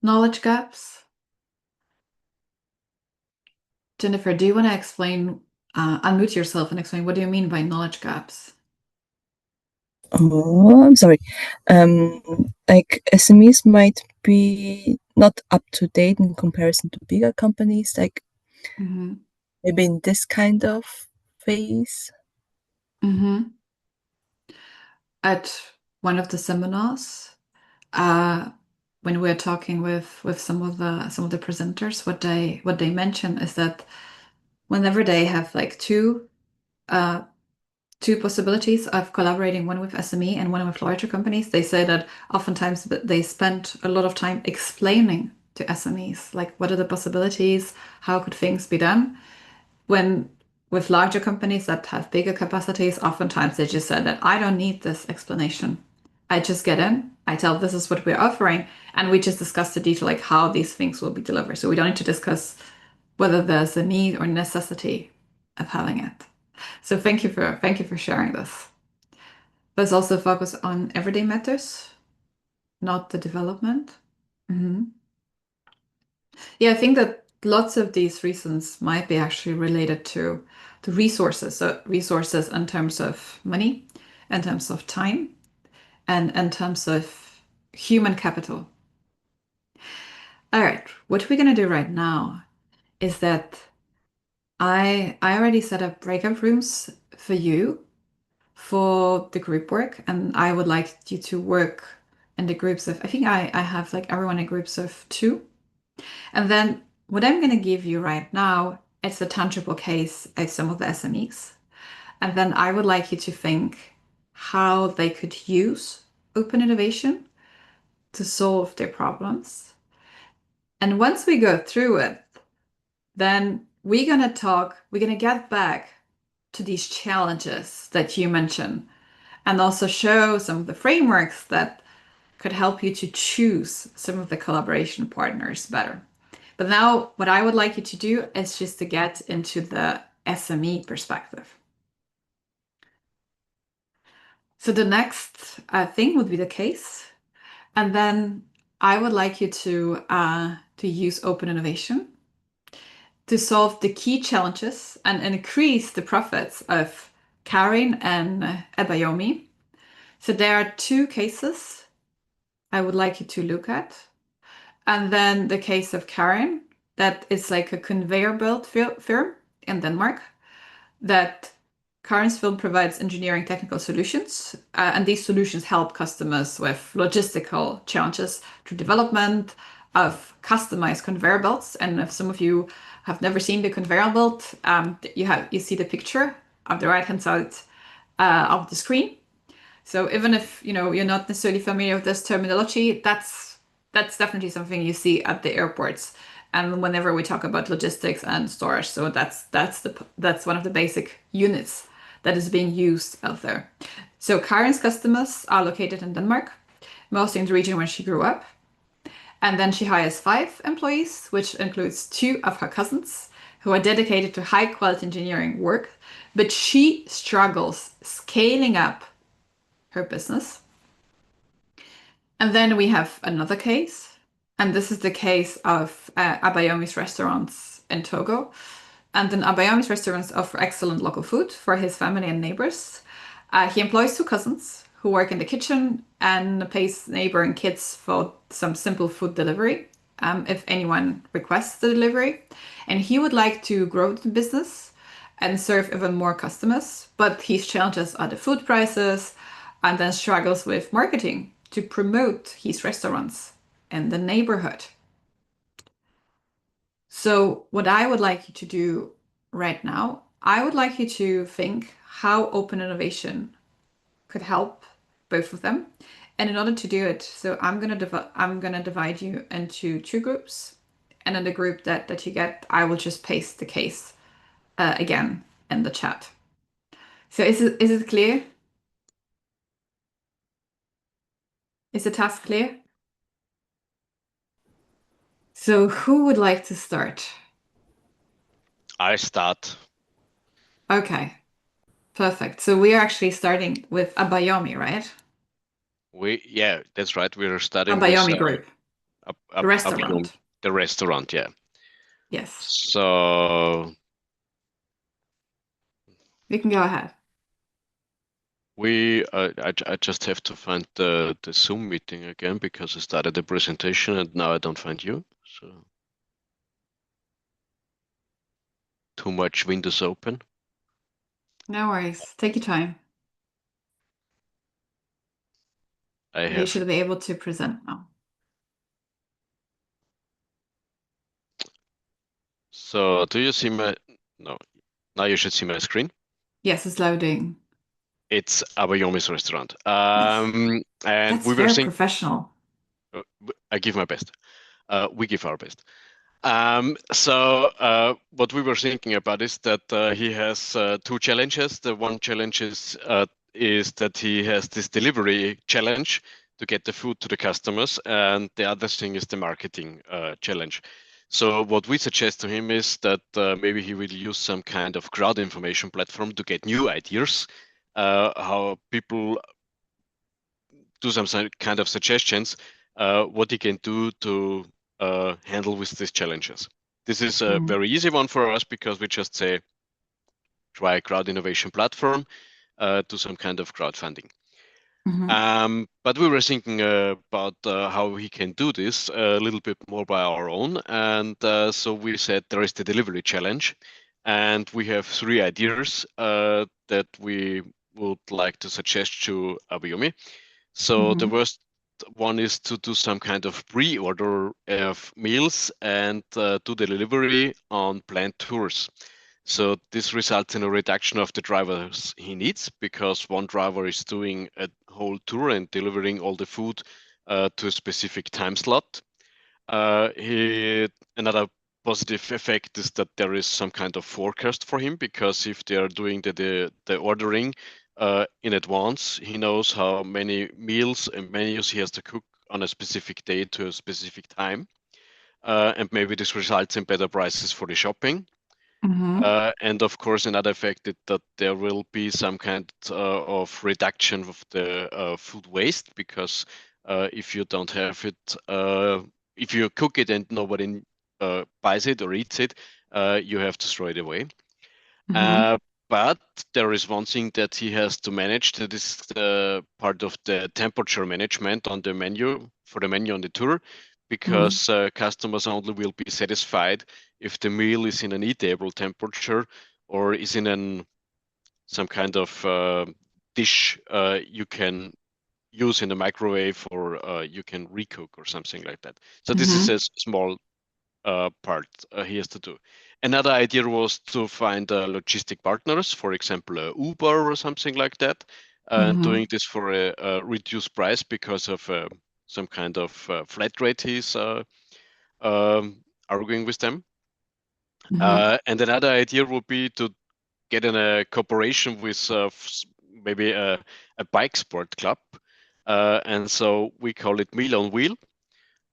Knowledge gaps. Jennifer, do you want to explain, unmute yourself and explain what do you mean by knowledge gaps? Oh, I'm sorry. Like SMEs might be not up to date in comparison to bigger companies, like maybe in this kind of phase. At one of the seminars, when we were talking with some of the presenters, what they mention is that whenever they have like two possibilities of collaborating, one with SME and one with larger companies, they say that oftentimes they spend a lot of time explaining to SMEs, like what are the possibilities, how could things be done. When with larger companies that have bigger capacities, oftentimes they just said that I don't need this explanation. I just get in, I tell this is what we're offering, and we just discuss the detail, like how these things will be delivered. So we don't need to discuss whether there's a need or necessity of having it. So thank you for sharing this. Let's also focus on everyday matters, not the development. Yeah, I think that lots of these reasons might be actually related to the resources. So resources in terms of money, in terms of time, and in terms of human capital. All right, what we're gonna do right now is that I already set up breakout rooms for you for the group work, and I would like you to work in the groups of, I think I have like everyone in groups of 2. And then what I'm going to give you right now, it's a tangible case of some of the SMEs. And then I would like you to think how they could use open innovation to solve their problems. And once we go through it, then we're going to get back to these challenges that you mentioned and also show some of the frameworks that could help you to choose some of the collaboration partners better. But now what I would like you to do is just to get into the SME perspective. So the next thing would be the case. And then I would like you to use open innovation to solve the key challenges and increase the profits of Karin and Abayomi. So there are two cases I would like you to look at. And then the case of Karin, that is like a conveyor belt firm in Denmark, that Karin's firm provides engineering technical solutions, and these solutions help customers with logistical challenges through development of customized conveyor belts. And if some of you have never seen the conveyor belt, you see the picture on the right-hand side of the screen. So even if you're not necessarily familiar with this terminology, that's definitely something you see at the airports, and whenever we talk about logistics and storage. So that's one of the basic units that is being used out there. So Karin's customers are located in Denmark, mostly in the region where she grew up. And then she hires 5 employees, which includes 2 of her cousins, who are dedicated to high quality engineering work. But she struggles scaling up her business. And then we have another case, and this is the case of Abayomi's restaurants in Togo. And then Abayomi's restaurants offer excellent local food for his family and neighbors. He employs 2 cousins who work in the kitchen and pays neighboring kids for some simple food delivery if anyone requests the delivery. And he would like to grow the business and serve even more customers, but his challenges are the food prices, and then struggles with marketing to promote his restaurants in the neighborhood. So what I would like you to do right now, I would like you to think how open innovation could help both of them. And in order to do it, so I'm gonna divide you into 2 groups, and in the group that you get, I will just paste the case again in the chat. So is it clear? Is the task clear? So who would like to start? I start. Okay, perfect. So we are actually starting with Abayomi, right? Yeah, that's right. We're starting Abayomi with Group, the restaurant. The restaurant, yeah. Yes, So we can go ahead. I just have to find the Zoom meeting again, because I started the presentation and now I don't find you. So too much windows open. No worries. Take your time. You should be able to present now. So do you see my? No, now you should see my screen. Yes, it's loading. It's Abayomi's restaurant. And That's we were very saying, professional. I give my best. We give our best. So what we were thinking about is that he has 2 challenges. The one challenge is that he has this delivery challenge to get the food to the customers, and the other thing is the marketing challenge. So what we suggest to him is that maybe he will use some kind of crowd information platform to get new ideas, how people do some kind of suggestions, what he can do to handle with these challenges. This is a very easy one for us, because we just say, try a crowd innovation platform, do some kind of crowdfunding. But we were thinking about how we can do this a little bit more by our own. And so we said there is the delivery challenge, and we have 3 ideas that we would like to suggest to Abayomi. So the first one is to do some kind of pre-order of meals and do the delivery on planned tours. So this results in a reduction of the drivers he needs, because one driver is doing a whole tour and delivering all the food to a specific time slot. Another positive effect is that there is some kind of forecast for him, because if they are doing the ordering in advance, he knows how many meals and menus he has to cook on a specific day to a specific time. And maybe this results in better prices for the shopping. And of course, another effect is that there will be some kind of reduction of the food waste, because if you don't have it, if you cook it and nobody buys it or eats it, you have to throw it away. But there is one thing that he has to manage, that is the part of the temperature management on the menu, for the menu on the tour, because customers only will be satisfied if the meal is in an eatable temperature or is in some kind of dish you can use in the microwave, or you can recook or something like that. So this is a small part he has to do. Another idea was to find logistic partners, for example, Uber or something like that, doing this for a reduced price because of some kind of flat rate he's arguing with them. And another idea would be to get in a cooperation with maybe a bike sport club. And so we call it Meal on Wheel.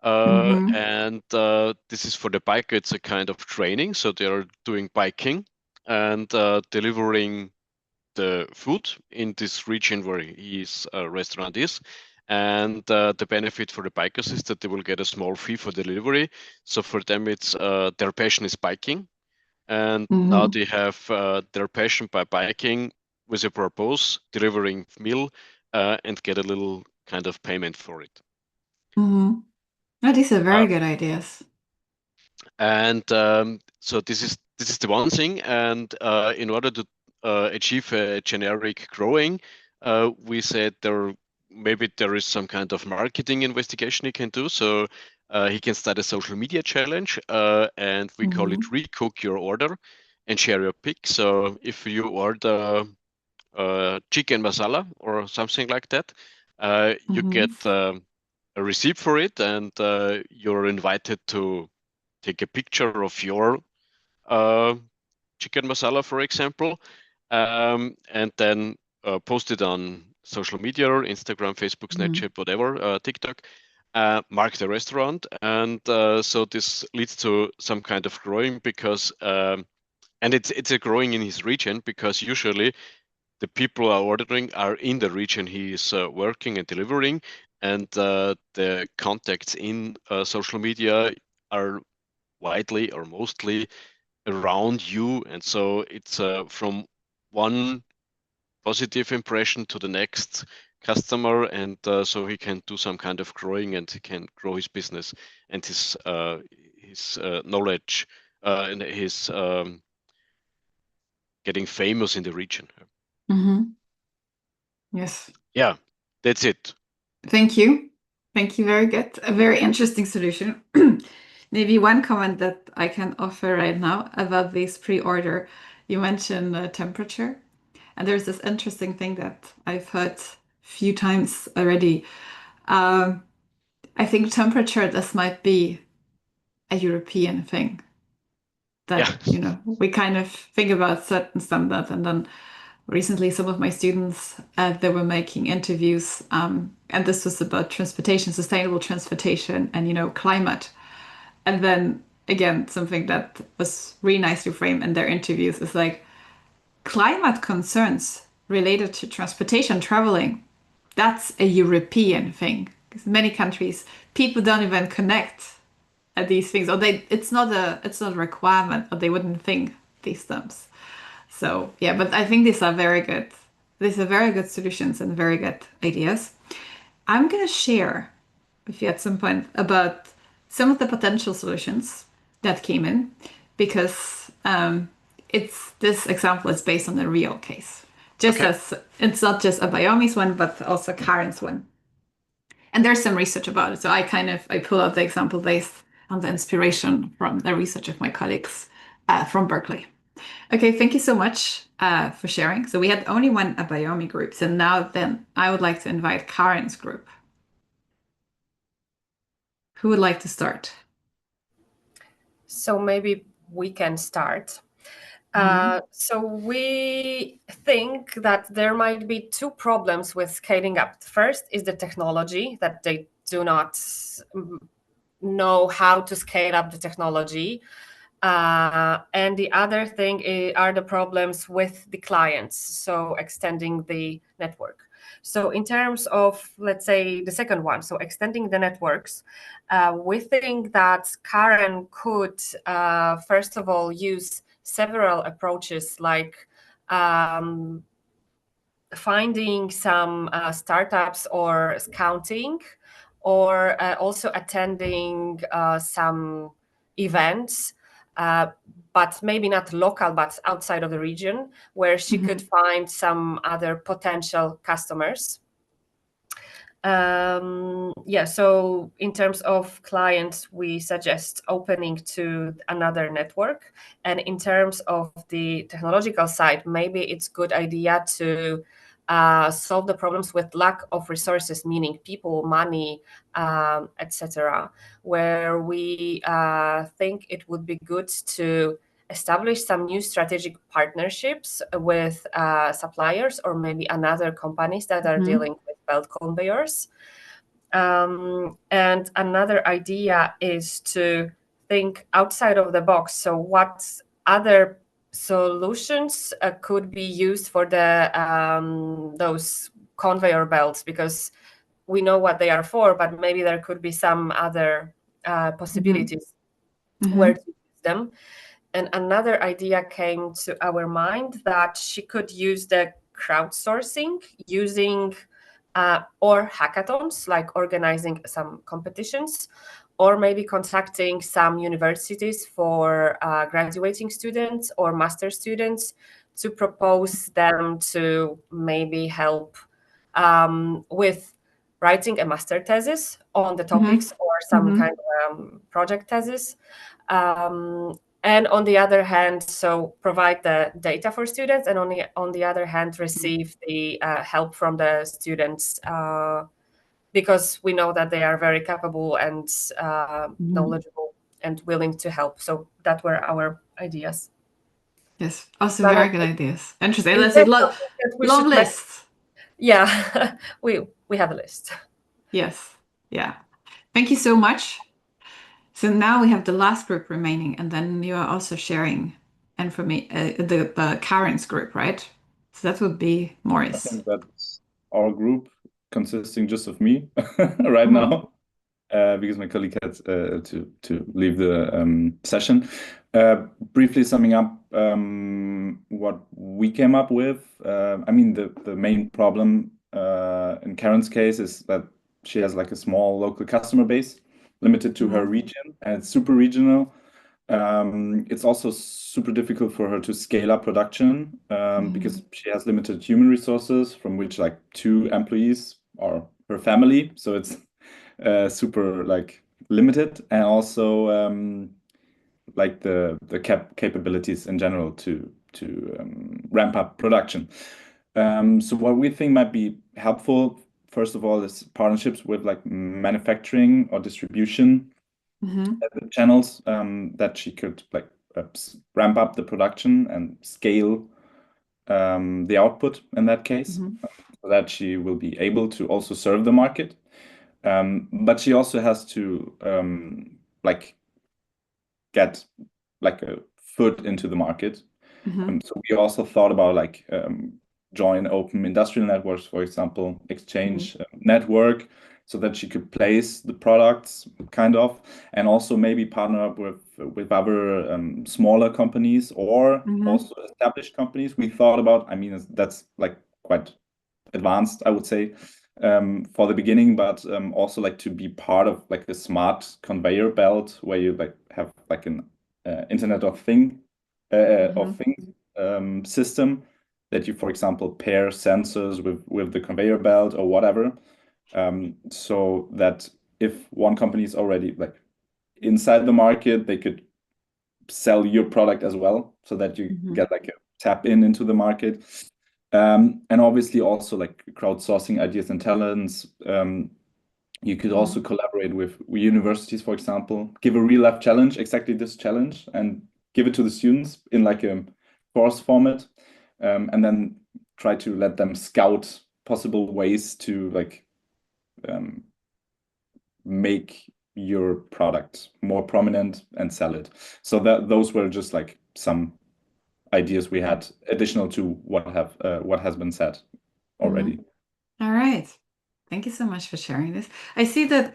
And this is for the biker. It's a kind of training. So they are doing biking and delivering the food in this region where his restaurant is. And the benefit for the bikers is that they will get a small fee for delivery. So for them, it's their passion is biking. And now they have their passion by biking with a purpose, delivering meal, and get a little kind of payment for it. Oh, these are very good ideas. And so this is the one thing. And in order to achieve a generic growing, we said maybe there is some kind of marketing investigation he can do. So he can start a social media challenge, and we call it Recook Your Order and Share Your pick. So if you order chicken masala or something like that, you get a receipt for it, and you're invited to take a picture of your chicken masala, for example, and then post it on social media, Instagram, Facebook, Snapchat, whatever, TikTok, mark the restaurant. And so this leads to some kind of growing, because, and it's a growing in his region, because usually the people are ordering are in the region he is working and delivering, and the contacts in social media are widely or mostly around you. And so it's from one positive impression to the next customer, and so he can do some kind of growing, and he can grow his business and his knowledge and his getting famous in the region. Yes. Yeah, that's it. Thank you. Thank you. Very good. A very interesting solution. Maybe one comment that I can offer right now about this pre-order. You mentioned temperature, and there's this interesting thing that I've heard a few times already. I think temperature, this might be a European thing. That, we kind of think about certain standards, and then recently some of my students, they were making interviews, and this was about transportation, sustainable transportation, and climate. And then again, something that was really nicely framed in their interviews is like, climate concerns related to transportation, traveling, that's a European thing. Because many countries, people don't even connect at these things, or it's not a requirement, or they wouldn't think these terms. So yeah, but I think these are very good. These are very good solutions and very good ideas. I'm gonna share with you at some point about some of the potential solutions that came in, because this example is based on a real case. As it's not just a Biomi's one, but also Karen's one. And there's some research about it. So I pull out the example based on the inspiration from the research of my colleagues from Berkeley. Okay, thank you so much for sharing. So we had only one Biomi group. So now then I would like to invite Karen's group. Who would like to start? So maybe we can start. So we think that there might be two problems with scaling up. First is the technology, that they do not know how to scale up the technology. And the other thing are the problems with the clients, so extending the network. So in terms of, let's say, the second one, so extending the networks, we think that Karen could, first of all, use several approaches, like finding some startups or scouting, or also attending some events, but maybe not local, but outside of the region, where she could find some other potential customers. Yeah, so in terms of clients, we suggest opening to another network. And in terms of the technological side, maybe it's good idea to solve the problems with lack of resources, meaning people, money, etc., where we think it would be good to establish some new strategic partnerships with suppliers or maybe another companies that are dealing with belt conveyors. And another idea is to think outside of the box. So what other solutions could be used for the those conveyor belts? Because we know what they are for, but maybe there could be some other possibilities where to use them. And another idea came to our mind that she could use the crowdsourcing using or hackathons, like organizing some competitions, or maybe contacting some universities for graduating students or master students to propose them to maybe help with writing a master thesis on the topics or some kind of project thesis. And on the other hand, so provide the data for students, and on the other hand, receive the help from the students, because we know that they are very capable and knowledgeable and willing to help. So that were our ideas. Yes, also very good ideas. Interesting. Let's We say long list. Yeah, we have a list. Yes, yeah. Thank you so much. So now we have the last group remaining, and then you are also sharing information, the Karen's group, right? So that would be Maurice. I think that's our group consisting just of me right now, because my colleague had to leave the session. Briefly summing up what we came up with. I mean, the main problem in Karen's case is that she has like a small local customer base limited to her region, and it's super regional. It's also super difficult for her to scale up production because she has limited human resources, from which like 2 employees are her family. So it's super like limited, and also like the capabilities in general to ramp up production. So what we think might be helpful, first of all, is partnerships with like manufacturing or distribution channels that she could like ramp up the production and scale the output in that case, so that she will be able to also serve the market. But she also has to like get like a foot into the market. So we also thought about like join open industrial networks, for example, exchange network, so that she could place the products kind of, and also maybe partner up with other smaller companies or also established companies. We thought about, I mean, that's like quite advanced, I would say, for the beginning, but also like to be part of like a smart conveyor belt where you like have like an Internet of Things system that you, for example, pair sensors with the conveyor belt or whatever, so that if one company is already like inside the market, they could sell your product as well, so that you get like a tap into the market. And obviously also like crowdsourcing ideas and talents. You could also collaborate with universities, for example, give a real life challenge, exactly this challenge, and give it to the students in like a course format, and then try to let them scout possible ways to like make your product more prominent and sell it. So those were just like some ideas we had additional to what has been said already. All right. Thank you so much for sharing this. I see that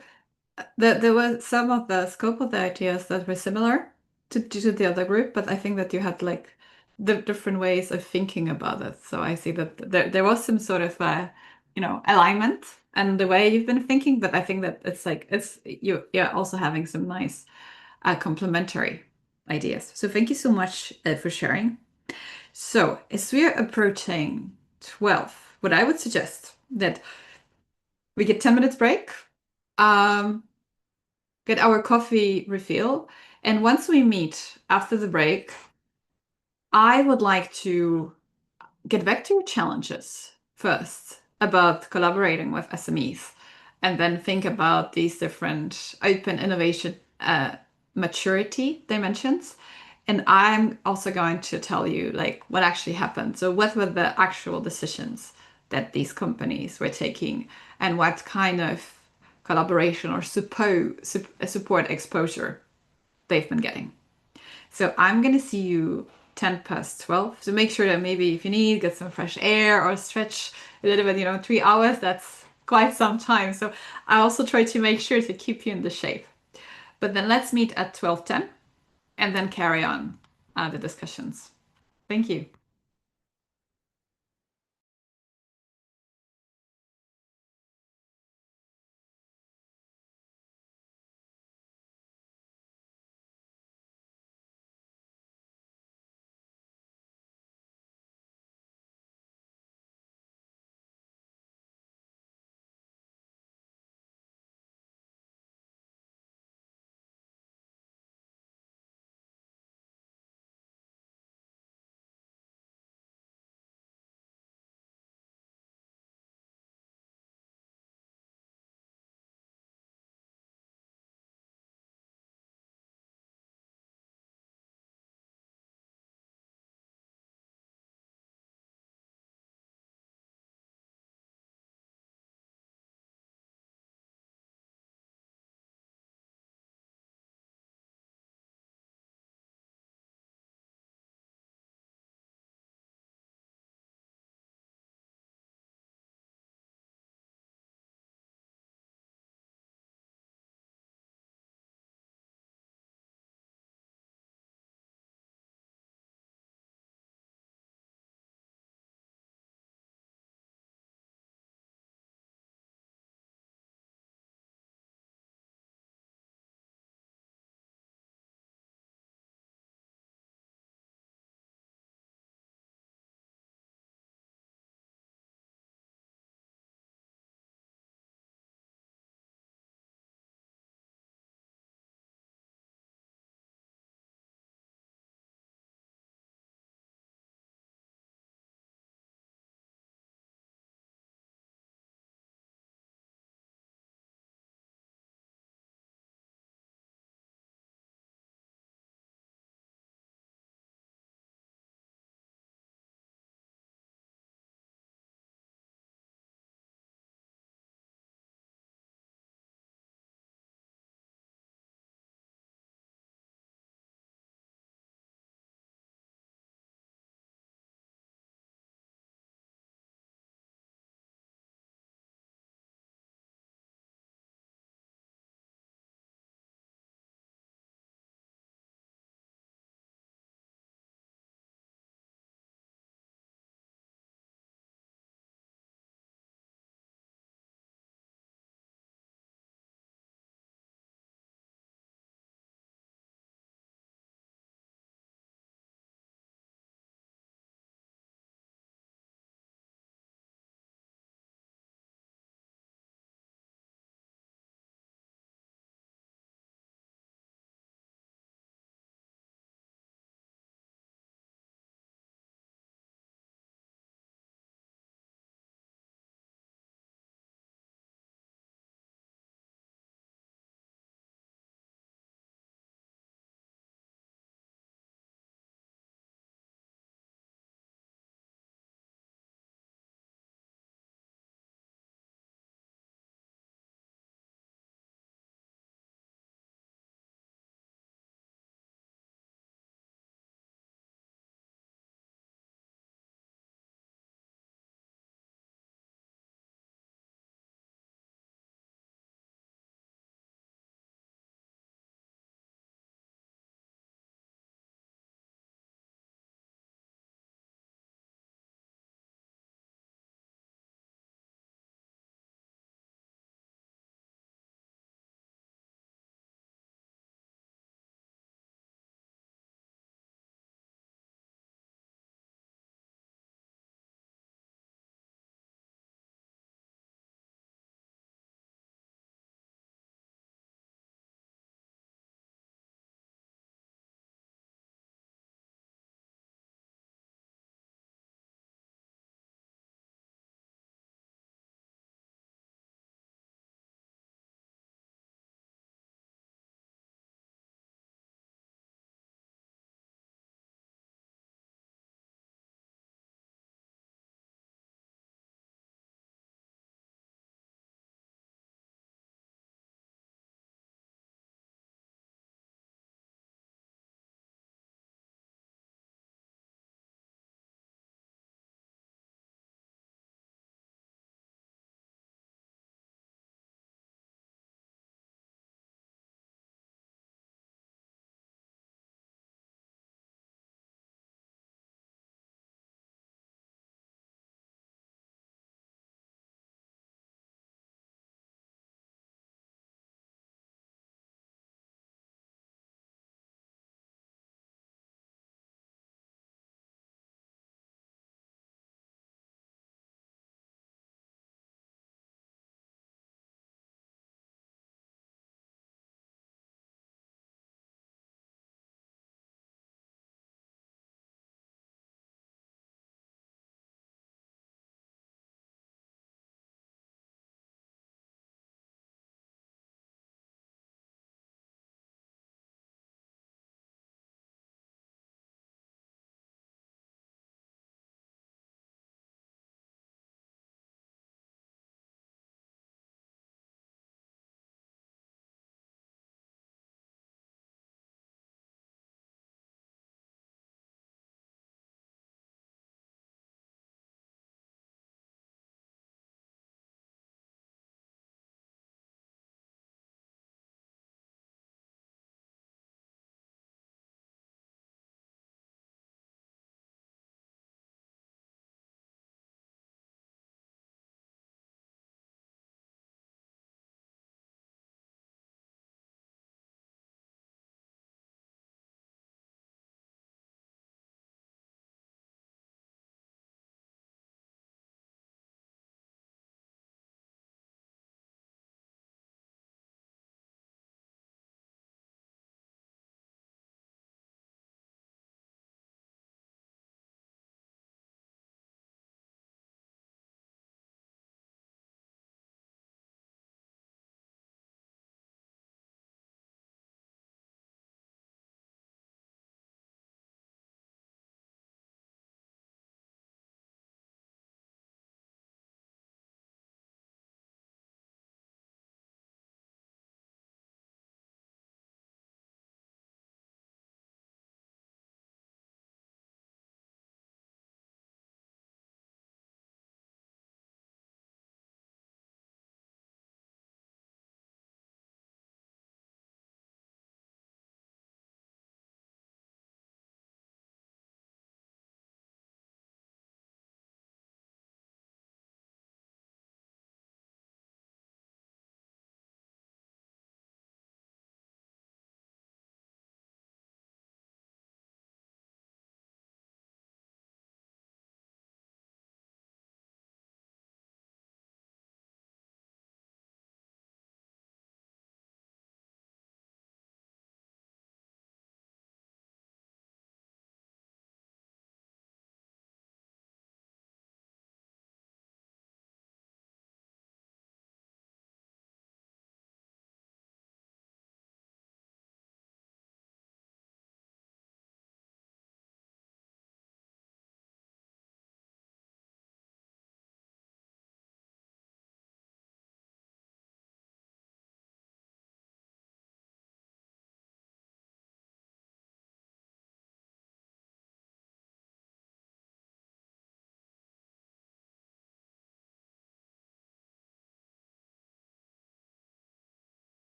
there were some of the scope of the ideas that were similar to the other group, but I think that you had like the different ways of thinking about it. So I see that there was some sort of alignment and the way you've been thinking, but I think that you're also having some nice complementary ideas. So thank you so much for sharing. So as we're approaching 12, what I would suggest that we get 10 minutes break, get our coffee refill, and once we meet after the break, I would like to get back to your challenges first about collaborating with SMEs, and then think about these different open innovation maturity dimensions. And I'm also going to tell you like what actually happened. So what were the actual decisions that these companies were taking, and what kind of collaboration or support exposure they've been getting. So I'm going to see you 10 past 12. So make sure that maybe if you need, get some fresh air or stretch a little bit, 3 hours, that's quite some time. So I also try to make sure to keep you in the shape. But then let's meet at 12:10 and then carry on the discussions. Thank you.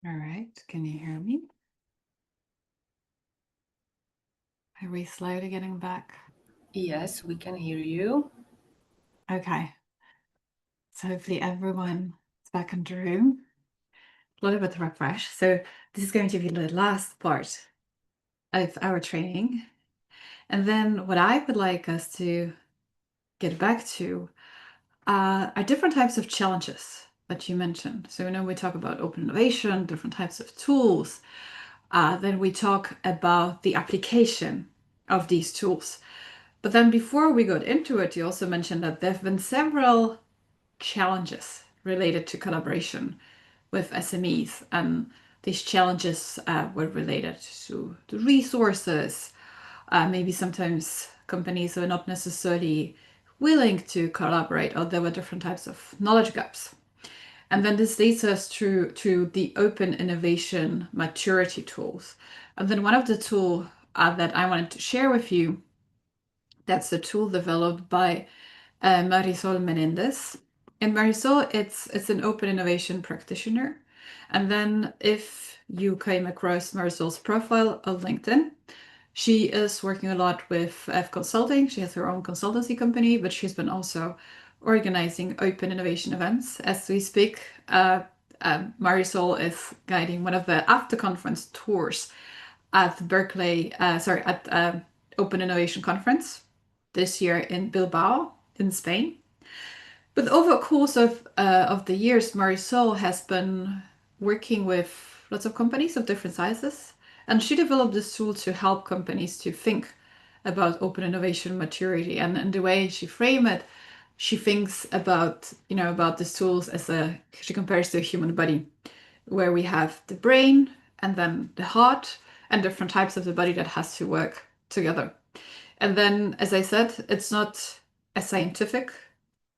All right, can you hear me? Are we slowly getting back? Yes, we can hear you. Okay. So hopefully everyone is back in the room. A little bit refreshed. So this is going to be the last part of our training. And then what I would like us to get back to are different types of challenges that you mentioned. So we talk about open innovation, different types of tools. Then we talk about the application of these tools. But then before we got into it, you also mentioned that there have been several challenges related to collaboration with SMEs. And these challenges were related to the resources. Maybe sometimes companies were not necessarily willing to collaborate, or there were different types of knowledge gaps. And then this leads us to the open innovation maturity tools. And then one of the tools that I wanted to share with you, that's the tool developed by Marisol Menendez. And Marisol, it's an open innovation practitioner. And then if you came across Marisol's profile on LinkedIn, she is working a lot with F Consulting. She has her own consultancy company, but she's been also organizing open innovation events as we speak. Marisol is guiding one of the after conference tours at Open Innovation Conference this year in Bilbao in Spain. But over the course of the years, Marisol has been working with lots of companies of different sizes, and she developed this tool to help companies to think about open innovation maturity. And the way she framed it, she thinks about these tools as she compares to a human body, where we have the brain and then the heart and different types of the body that has to work together. And then, as I said, it's not a scientific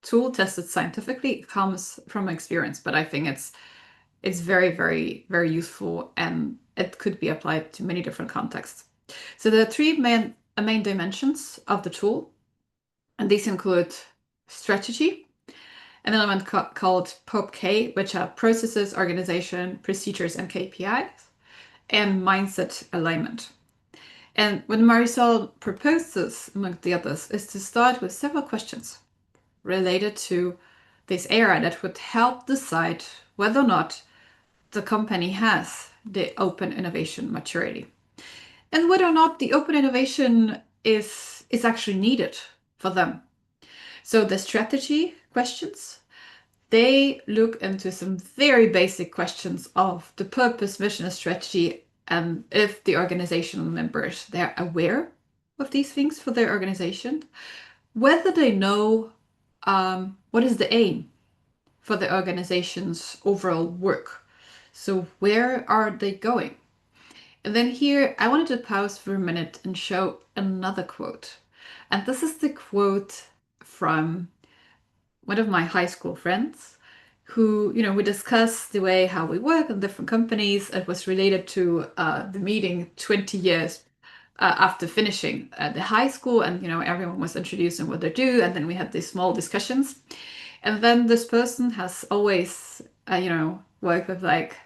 tool tested scientifically. It comes from experience, but I think it's very, very, very useful, and it could be applied to many different contexts. So there are three main dimensions of the tool, and these include strategy, an element called POP-K, which are processes, organization, procedures, and KPIs, and mindset alignment. And what Marisol proposes, among the others, is to start with several questions related to this area that would help decide whether or not the company has the open innovation maturity, and whether or not the open innovation is actually needed for them. So the strategy questions, they look into some very basic questions of the purpose, mission, and strategy, and if the organizational members, they're aware of these things for their organization, whether they know what is the aim for the organization's overall work. So where are they going? And then here, I wanted to pause for a minute and show another quote. And this is the quote from one of my high school friends who, we discussed the way how we work in different companies. It was related to the meeting 20 years after finishing the high school, and everyone was introducing what they do, and then we had these small discussions. And then this person has always worked with like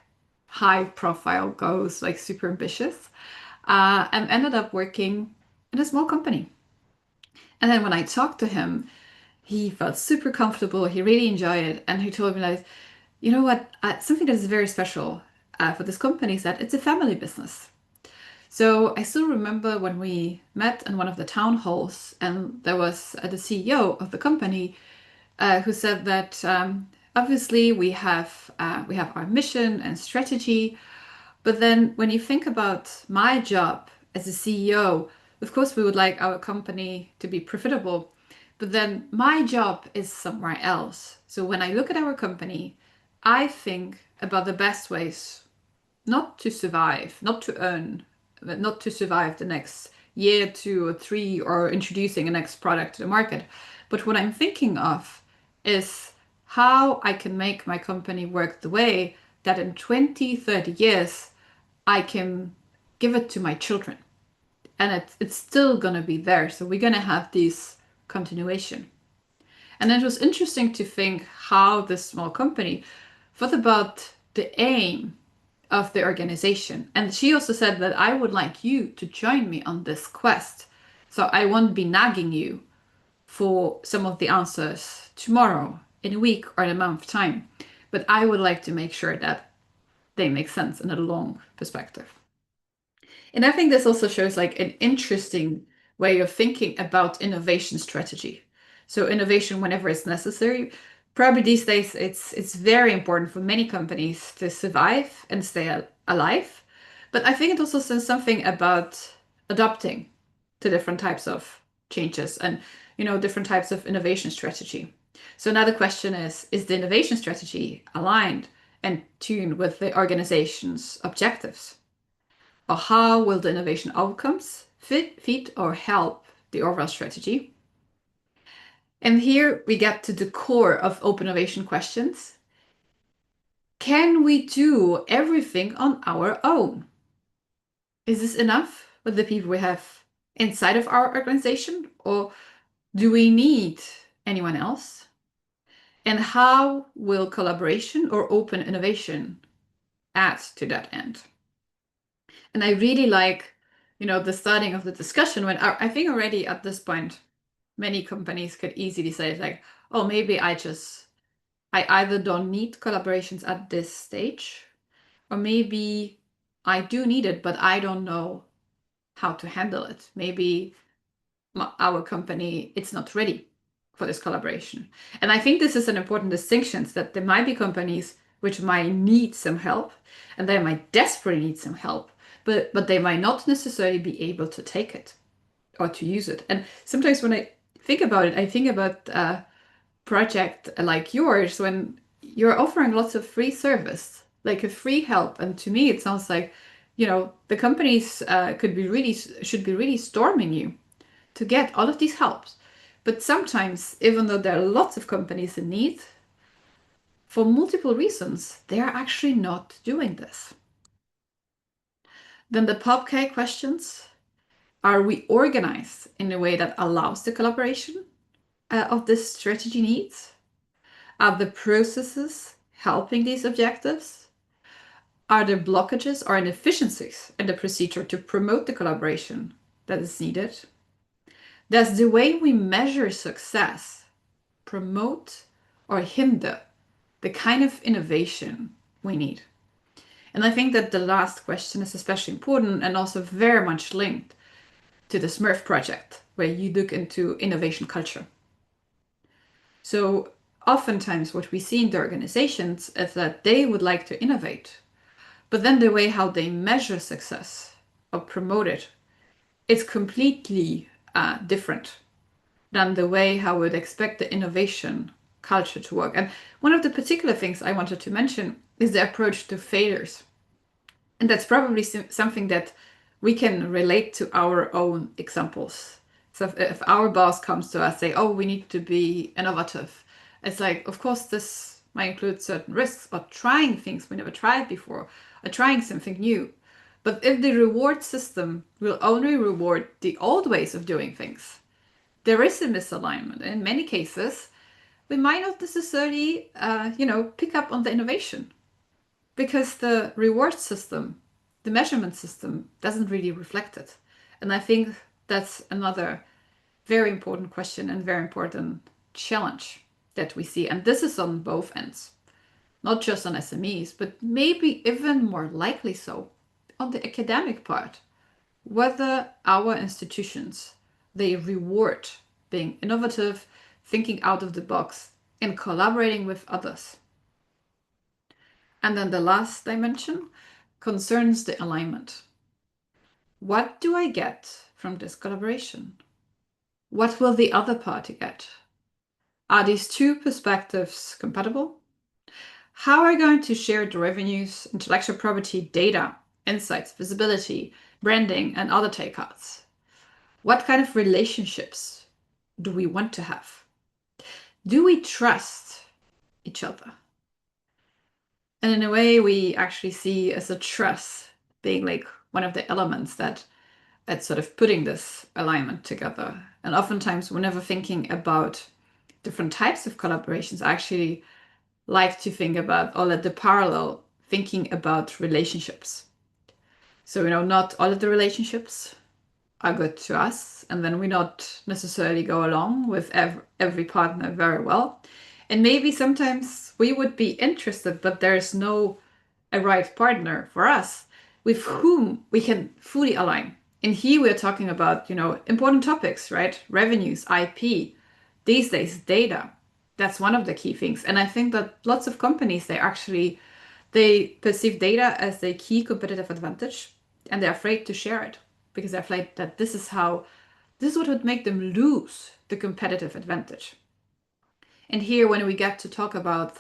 high profile goals, like super ambitious, and ended up working in a small company. And then when I talked to him, he felt super comfortable. He really enjoyed it. And he told me, like, you know what, something that is very special for this company is that it's a family business. So I still remember when we met in one of the town halls, and there was the CEO of the company who said that obviously we have our mission and strategy, but then when you think about my job as a CEO, of course we would like our company to be profitable, but then my job is somewhere else. So when I look at our company, I think about the best ways not to survive, not to earn, not to survive the next year, 2 or 3, or introducing a next product to the market. But what I'm thinking of is how I can make my company work the way that in 20, 30 years, I can give it to my children. And it's still going to be there. So we're going to have this continuation. And it was interesting to think how this small company thought about the aim of the organization. And she also said that I would like you to join me on this quest. So I won't be nagging you for some of the answers tomorrow, in a week, or in a month time. But I would like to make sure that they make sense in a long perspective. And I think this also shows like an interesting way of thinking about innovation strategy. So innovation whenever it's necessary. Probably these days it's very important for many companies to survive and stay alive. But I think it also says something about adapting to different types of changes and different types of innovation strategy. So now the question is the innovation strategy aligned and tuned with the organization's objectives? Or how will the innovation outcomes fit or help the overall strategy? And here we get to the core of open innovation questions. Can we do everything on our own? Is this enough with the people we have inside of our organization? Or do we need anyone else? And how will collaboration or open innovation add to that end? And I really like, the starting of the discussion when I think already at this point, many companies could easily say like, oh, maybe I either don't need collaborations at this stage, or maybe I do need it, but I don't know how to handle it. Maybe our company, it's not ready for this collaboration. And I think this is an important distinction, that there might be companies which might need some help, and they might desperately need some help, but they might not necessarily be able to take it or to use it. And sometimes when I think about it, I think about a project like yours, when you're offering lots of free service, like a free help. And to me, it sounds like, the companies should be really storming you to get all of these helps. But sometimes, even though there are lots of companies in need, for multiple reasons, they are actually not doing this. Then the POPK questions. Are we organized in a way that allows the collaboration of this strategy needs? Are the processes helping these objectives? Are there blockages or inefficiencies in the procedure to promote the collaboration that is needed? Does the way we measure success promote or hinder the kind of innovation we need? And I think that the last question is especially important and also very much linked to the SMERF project, where you look into innovation culture. So oftentimes what we see in the organizations is that they would like to innovate, but then the way how they measure success or promote it is completely different than the way how we'd expect the innovation culture to work. And one of the particular things I wanted to mention is the approach to failures. And that's probably something that we can relate to our own examples. So if our boss comes to us, say, oh, we need to be innovative. It's like, of course, this might include certain risks, or trying things we never tried before, or trying something new. But if the reward system will only reward the old ways of doing things, there is a misalignment. In many cases, we might not necessarily, pick up on the innovation, because the reward system, the measurement system, doesn't really reflect it. And I think that's another very important question and very important challenge that we see. And this is on both ends, not just on SMEs, but maybe even more likely so on the academic part, whether our institutions, they reward being innovative, thinking out of the box, and collaborating with others. And then the last dimension concerns the alignment. What do I get from this collaboration? What will the other party get? Are these two perspectives compatible? How are we going to share the revenues, intellectual property, data, insights, visibility, branding, and other takeouts? What kind of relationships do we want to have? Do we trust each other? And in a way, we actually see as a trust being like one of the elements that's sort of putting this alignment together. And oftentimes, whenever thinking about different types of collaborations, I actually like to think about all of the parallel thinking about relationships. So, not all of the relationships are good to us, and then we not necessarily go along with every partner very well. And maybe sometimes we would be interested, but there's no a right partner for us with whom we can fully align. And here we're talking about, important topics, right? Revenues, IP, these days, data. That's one of the key things. And I think that lots of companies, they perceive data as a key competitive advantage, and they're afraid to share it because they're afraid that this is what would make them lose the competitive advantage. And here, when we get to talk about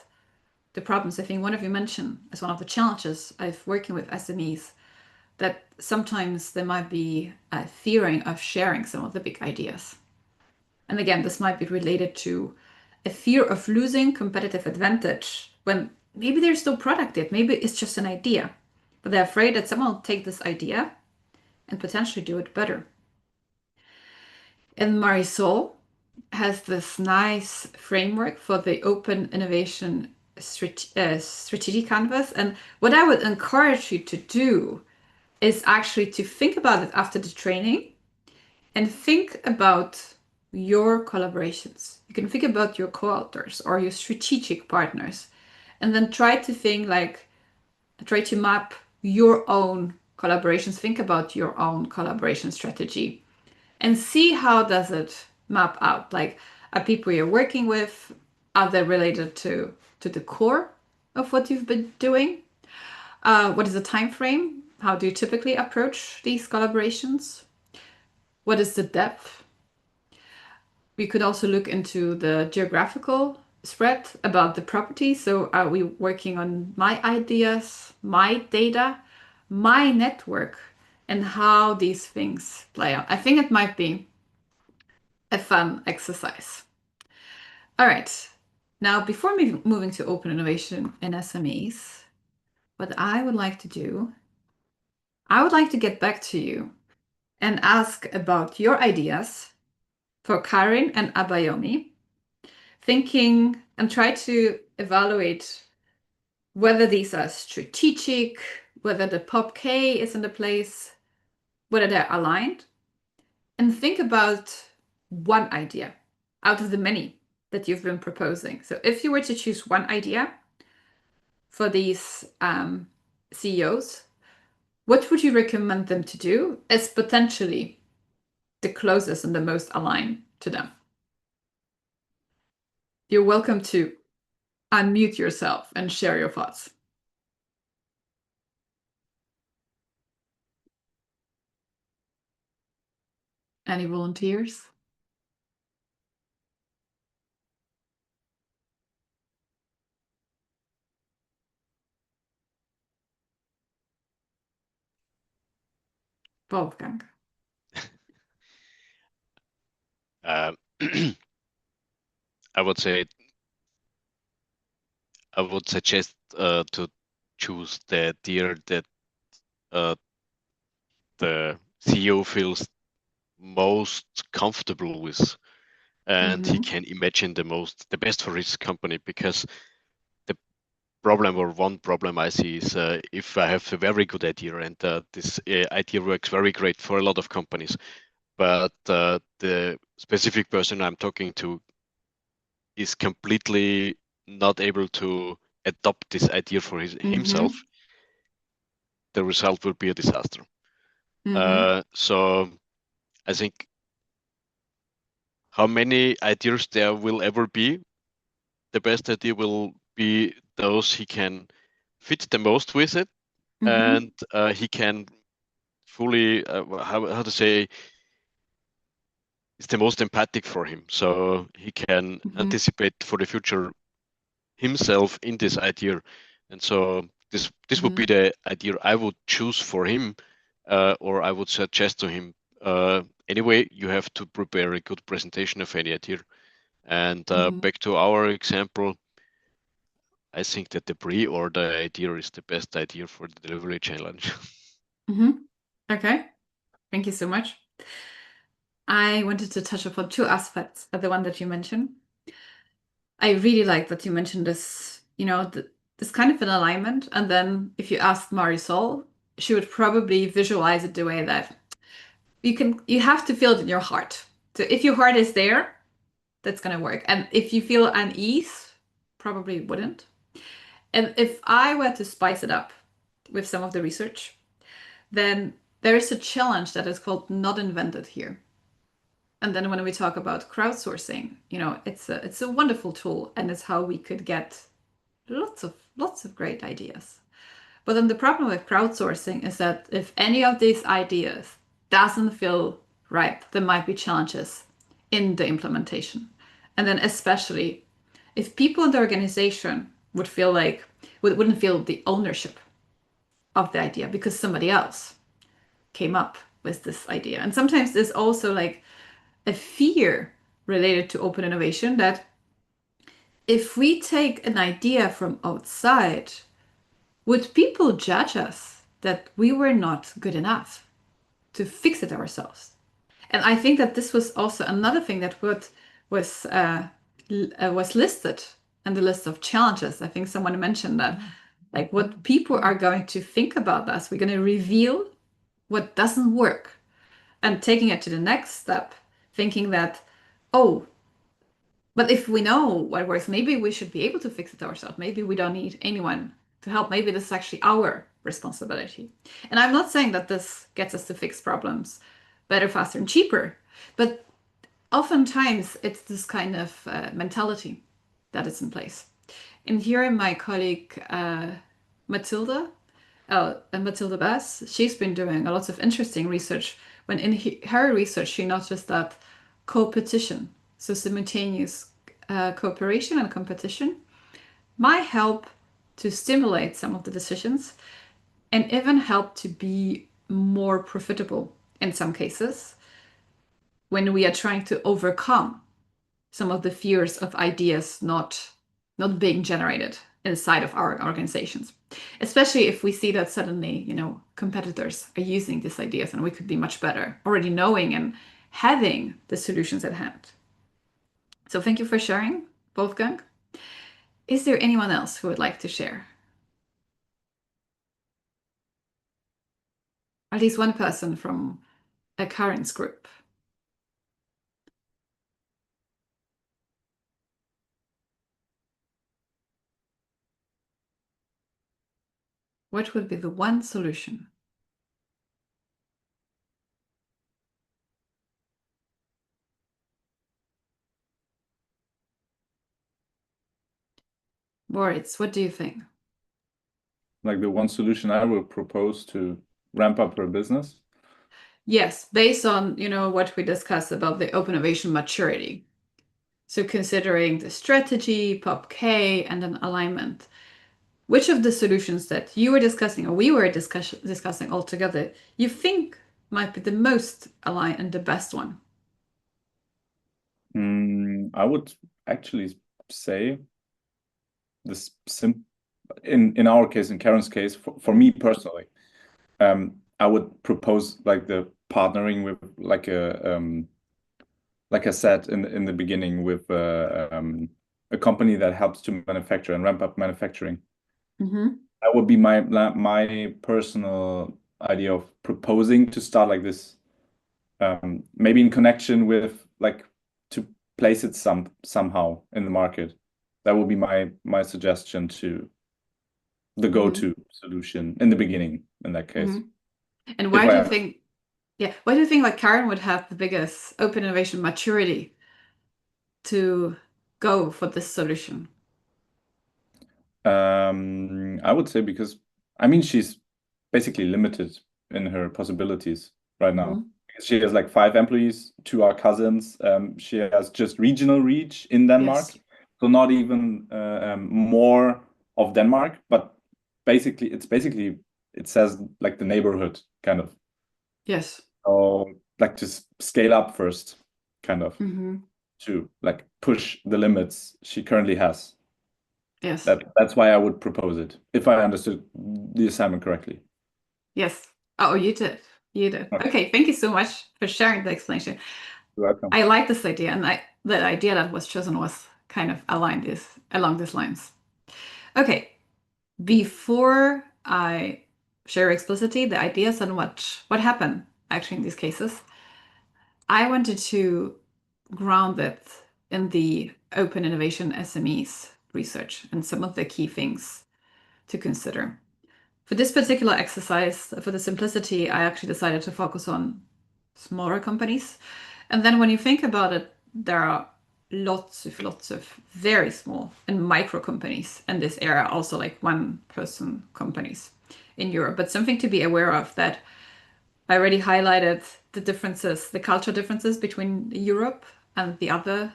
the problems, I think one of you mentioned as one of the challenges of working with SMEs, that sometimes there might be a fearing of sharing some of the big ideas. And again, this might be related to a fear of losing competitive advantage when maybe there's no product yet, maybe it's just an idea, but they're afraid that someone will take this idea and potentially do it better. And Marisol has this nice framework for the open innovation strategy canvas. And what I would encourage you to do is actually to think about it after the training and think about your collaborations. You can think about your co-authors or your strategic partners, and then try to map your own collaborations. Think about your own collaboration strategy and see how does it map out. Like, are people you're working with, are they related to the core of what you've been doing? What is the time frame? How do you typically approach these collaborations? What is the depth? We could also look into the geographical spread about the property. So are we working on my ideas, my data, my network, and how these things play out? I think it might be a fun exercise. All right. Now, before moving to open innovation in SMEs, what I would like to do, I would like to get back to you and ask about your ideas for Karin and Abayomi, thinking and try to evaluate whether these are strategic, whether the POP K is in the place, whether they're aligned, and think about one idea out of the many that you've been proposing. So if you were to choose one idea for these CEOs, what would you recommend them to do as potentially the closest and the most aligned to them? You're welcome to unmute yourself and share your thoughts. Any volunteers? Wolfgang. I would suggest to choose the idea that the CEO feels most comfortable with, and he can imagine the best for his company. Because the one problem I see is if I have a very good idea and this idea works very great for a lot of companies, but the specific person I'm talking to is completely not able to adopt this idea for himself, the result will be a disaster. So I think how many ideas there will ever be, the best idea will be those he can fit the most with it, and he can fully, how to say, it's the most empathic for him. So he can anticipate for the future himself in this idea. And so this would be the idea I would choose for him, or I would suggest to him, anyway, you have to prepare a good presentation of any idea. And back to our example, I think that the pre-order idea is the best idea for the delivery challenge. Okay, thank you so much. I wanted to touch upon two aspects of the one that you mentioned. I really like that you mentioned this, this kind of an alignment. And then if you ask Marisol, she would probably visualize it the way that you have to feel it in your heart. So if your heart is there, that's going to work. And if you feel unease, probably wouldn't. And if I were to spice it up with some of the research, then there is a challenge that is called not invented here. And then when we talk about crowdsourcing, it's a wonderful tool, and it's how we could get lots of great ideas. But then the problem with crowdsourcing is that if any of these ideas doesn't feel right, there might be challenges in the implementation. And then especially if people in the organization wouldn't feel the ownership of the idea because somebody else came up with this idea. And sometimes there's also like a fear related to open innovation that if we take an idea from outside, would people judge us that we were not good enough to fix it ourselves? And I think that this was also another thing that was listed in the list of challenges. I think someone mentioned that, like, what people are going to think about us. We're going to reveal what doesn't work, and taking it to the next step, thinking that, oh, but if we know what works, maybe we should be able to fix it ourselves. Maybe we don't need anyone to help. Maybe this is actually our responsibility. And I'm not saying that this gets us to fix problems better, faster, and cheaper, but oftentimes it's this kind of mentality that is in place. And here my colleague Matilda Bass, she's been doing a lot of interesting research. When in her research, she noticed that competition, so simultaneous cooperation and competition, might help to stimulate some of the decisions and even help to be more profitable in some cases when we are trying to overcome some of the fears of ideas not being generated inside of our organizations, especially if we see that suddenly, competitors are using these ideas and we could be much better already knowing and having the solutions at hand. So thank you for sharing, Wolfgang. Is there anyone else who would like to share? At least one person from a Karen's group. What would be the one solution? Moritz, what do you think? Like the one solution I will propose to ramp up her business? Yes, based on, what we discussed about the open innovation maturity. So considering the strategy, POP-K, and an alignment, which of the solutions that you were discussing or we were discussing all together, you think might be the most aligned and the best one? I would actually say this in our case, in Karen's case, for me personally, I would propose like the partnering with like I said in the beginning, with a company that helps to manufacture and ramp up manufacturing. That would be my personal idea of proposing to start like this, maybe in connection with like to place it somehow in the market. That would be my suggestion to the go-to solution in the beginning in that case. And why do you think? Yeah, why do you think like Karen would have the biggest open innovation maturity to go for this solution? I would say because she's basically limited in her possibilities right now. She has like 5 employees, 2 are cousins. She has just regional reach in Denmark, so not even more of Denmark, but basically it says like the neighborhood kind of. Yes. So like to scale up first, kind of, to like push the limits she currently has. Yes. That's why I would propose it, if I understood the assignment correctly. Yes. Oh, you did. You did. Okay, thank you so much for sharing the explanation. You're welcome. I like this idea, and the idea that was chosen was kind of along these lines. Okay, before I share explicitly the ideas and what happened actually in these cases, I wanted to ground it in the open innovation SMEs research and some of the key things to consider. For this particular exercise, for the simplicity, I actually decided to focus on smaller companies. And then when you think about it, there are lots of very small and micro companies in this area, also like one-person companies in Europe. But something to be aware of that I already highlighted the differences, the cultural differences between Europe and the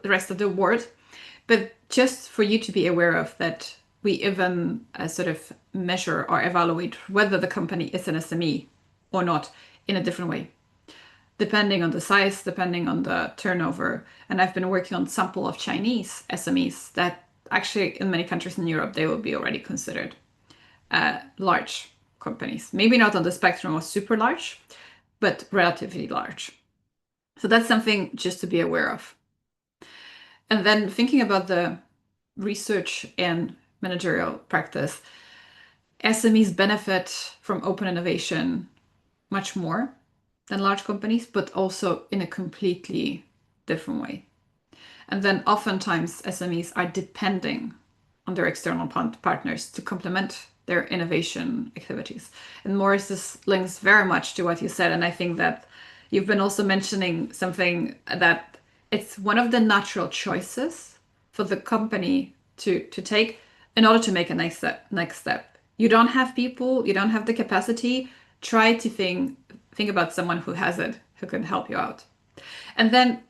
rest of the world. But just for you to be aware of that, we even sort of measure or evaluate whether the company is an SME or not in a different way, depending on the size, depending on the turnover. And I've been working on sample of Chinese SMEs that actually in many countries in Europe, they will be already considered large companies. Maybe not on the spectrum of super large, but relatively large. So that's something just to be aware of. And then thinking about the research and managerial practice, SMEs benefit from open innovation much more than large companies, but also in a completely different way. And then oftentimes SMEs are depending on their external partners to complement their innovation activities. And Morris, this links very much to what you said. And I think that you've been also mentioning something that it's one of the natural choices for the company to take in order to make a next step. You don't have people, you don't have the capacity. Try to think about someone who has it, who can help you out. And then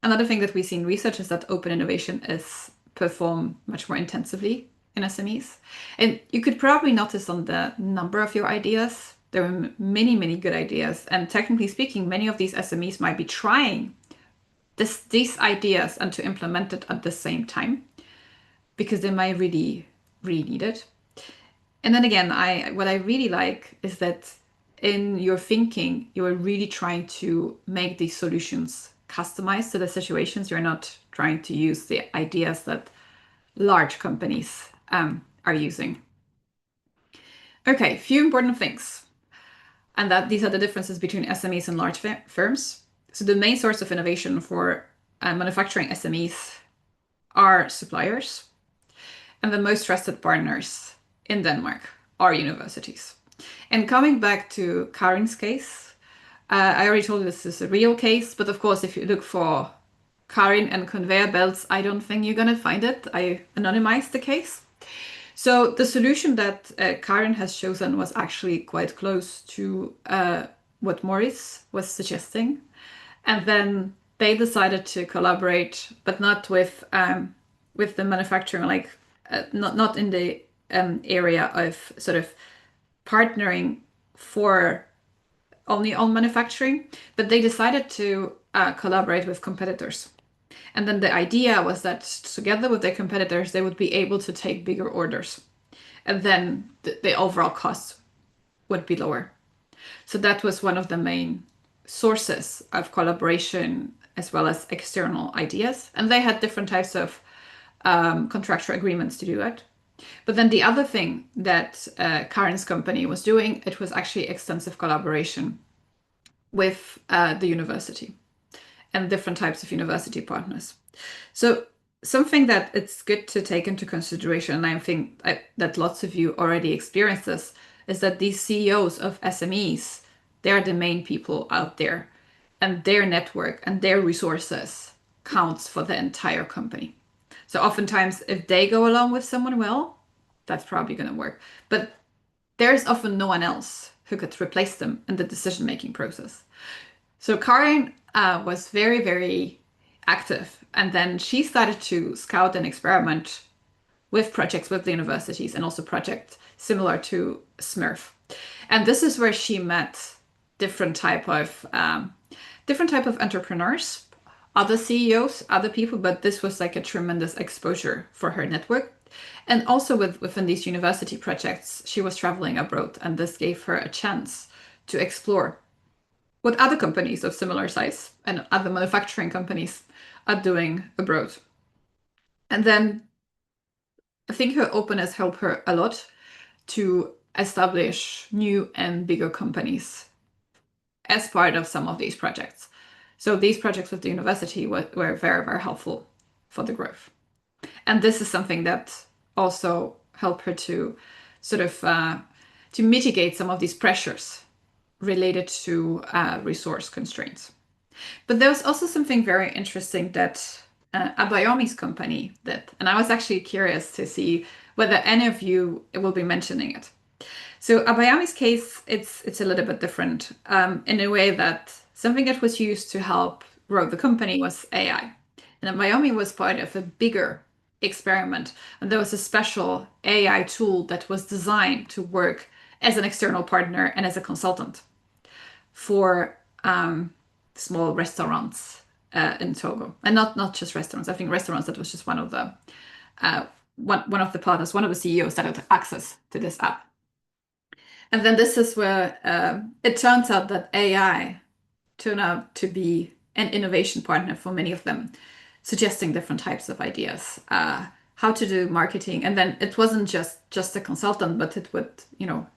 another thing that we see in research is that open innovation is performed much more intensively in SMEs. And you could probably notice on the number of your ideas, there are many, many good ideas. And technically speaking, many of these SMEs might be trying these ideas and to implement it at the same time because they might really, really need it. And then again, what I really like is that in your thinking, you are really trying to make these solutions customized to the situations. You're not trying to use the ideas that large companies are using. Okay, few important things. And that these are the differences between SMEs and large firms. So the main source of innovation for manufacturing SMEs are suppliers. And the most trusted partners in Denmark are universities. And coming back to Karin's case, I already told you this is a real case, but of course, if you look for Karin and conveyor belts, I don't think you're going to find it. I anonymized the case. So the solution that Karin has chosen was actually quite close to what Maurice was suggesting. And then they decided to collaborate, but not with the manufacturing, like not in the area of sort of partnering for only on manufacturing, but they decided to collaborate with competitors. And then the idea was that together with their competitors, they would be able to take bigger orders. And then the overall cost would be lower. So that was one of the main sources of collaboration as well as external ideas. And they had different types of contractual agreements to do that. But then the other thing that Karin's company was doing, it was actually extensive collaboration with the university and different types of university partners. So something that it's good to take into consideration, and I think that lots of you already experienced this, is that these CEOs of SMEs, they're the main people out there, and their network and their resources counts for the entire company. So oftentimes, if they go along with someone well, that's probably going to work. But there's often no one else who could replace them in the decision-making process. So Karin was very, very active. And then she started to scout and experiment with projects with the universities and also projects similar to SMERF. And this is where she met different type of entrepreneurs, other CEOs, other people, but this was like a tremendous exposure for her network. And also within these university projects, she was traveling abroad, and this gave her a chance to explore what other companies of similar size and other manufacturing companies are doing abroad. And then I think her openness helped her a lot to establish new and bigger companies as part of some of these projects. So these projects with the university were very, very helpful for the growth. And this is something that also helped her to sort of to mitigate some of these pressures related to resource constraints. But there was also something very interesting that Abayomi's company did. And I was actually curious to see whether any of you will be mentioning it. So Abayomi's case, it's a little bit different in a way that something that was used to help grow the company was AI. And Abayomi was part of a bigger experiment. And there was a special AI tool that was designed to work as an external partner and as a consultant for small restaurants in Togo. And not just restaurants. I think restaurants, that was just one of the partners, one of the CEOs that had access to this app. And then this is where it turns out that AI turned out to be an innovation partner for many of them, suggesting different types of ideas, how to do marketing. And then it wasn't just a consultant, but it would,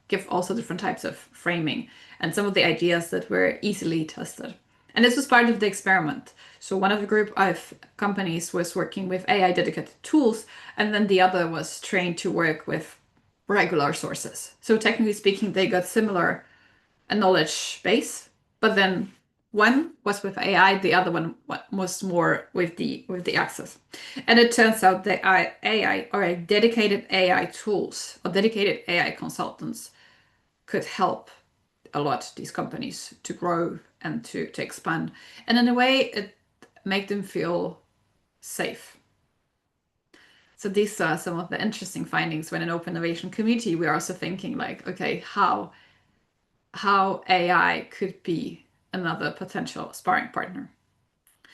give also different types of framing and some of the ideas that were easily tested. And this was part of the experiment. So one of the group of companies was working with AI dedicated tools, and then the other was trained to work with regular sources. So technically speaking, they got similar knowledge base, but then one was with AI, the other one was more with the access. And it turns out that AI or dedicated AI tools or dedicated AI consultants could help a lot these companies to grow and to expand. And in a way, it made them feel safe. So these are some of the interesting findings when in open innovation community, we're also thinking like, okay, how AI could be another potential sparring partner.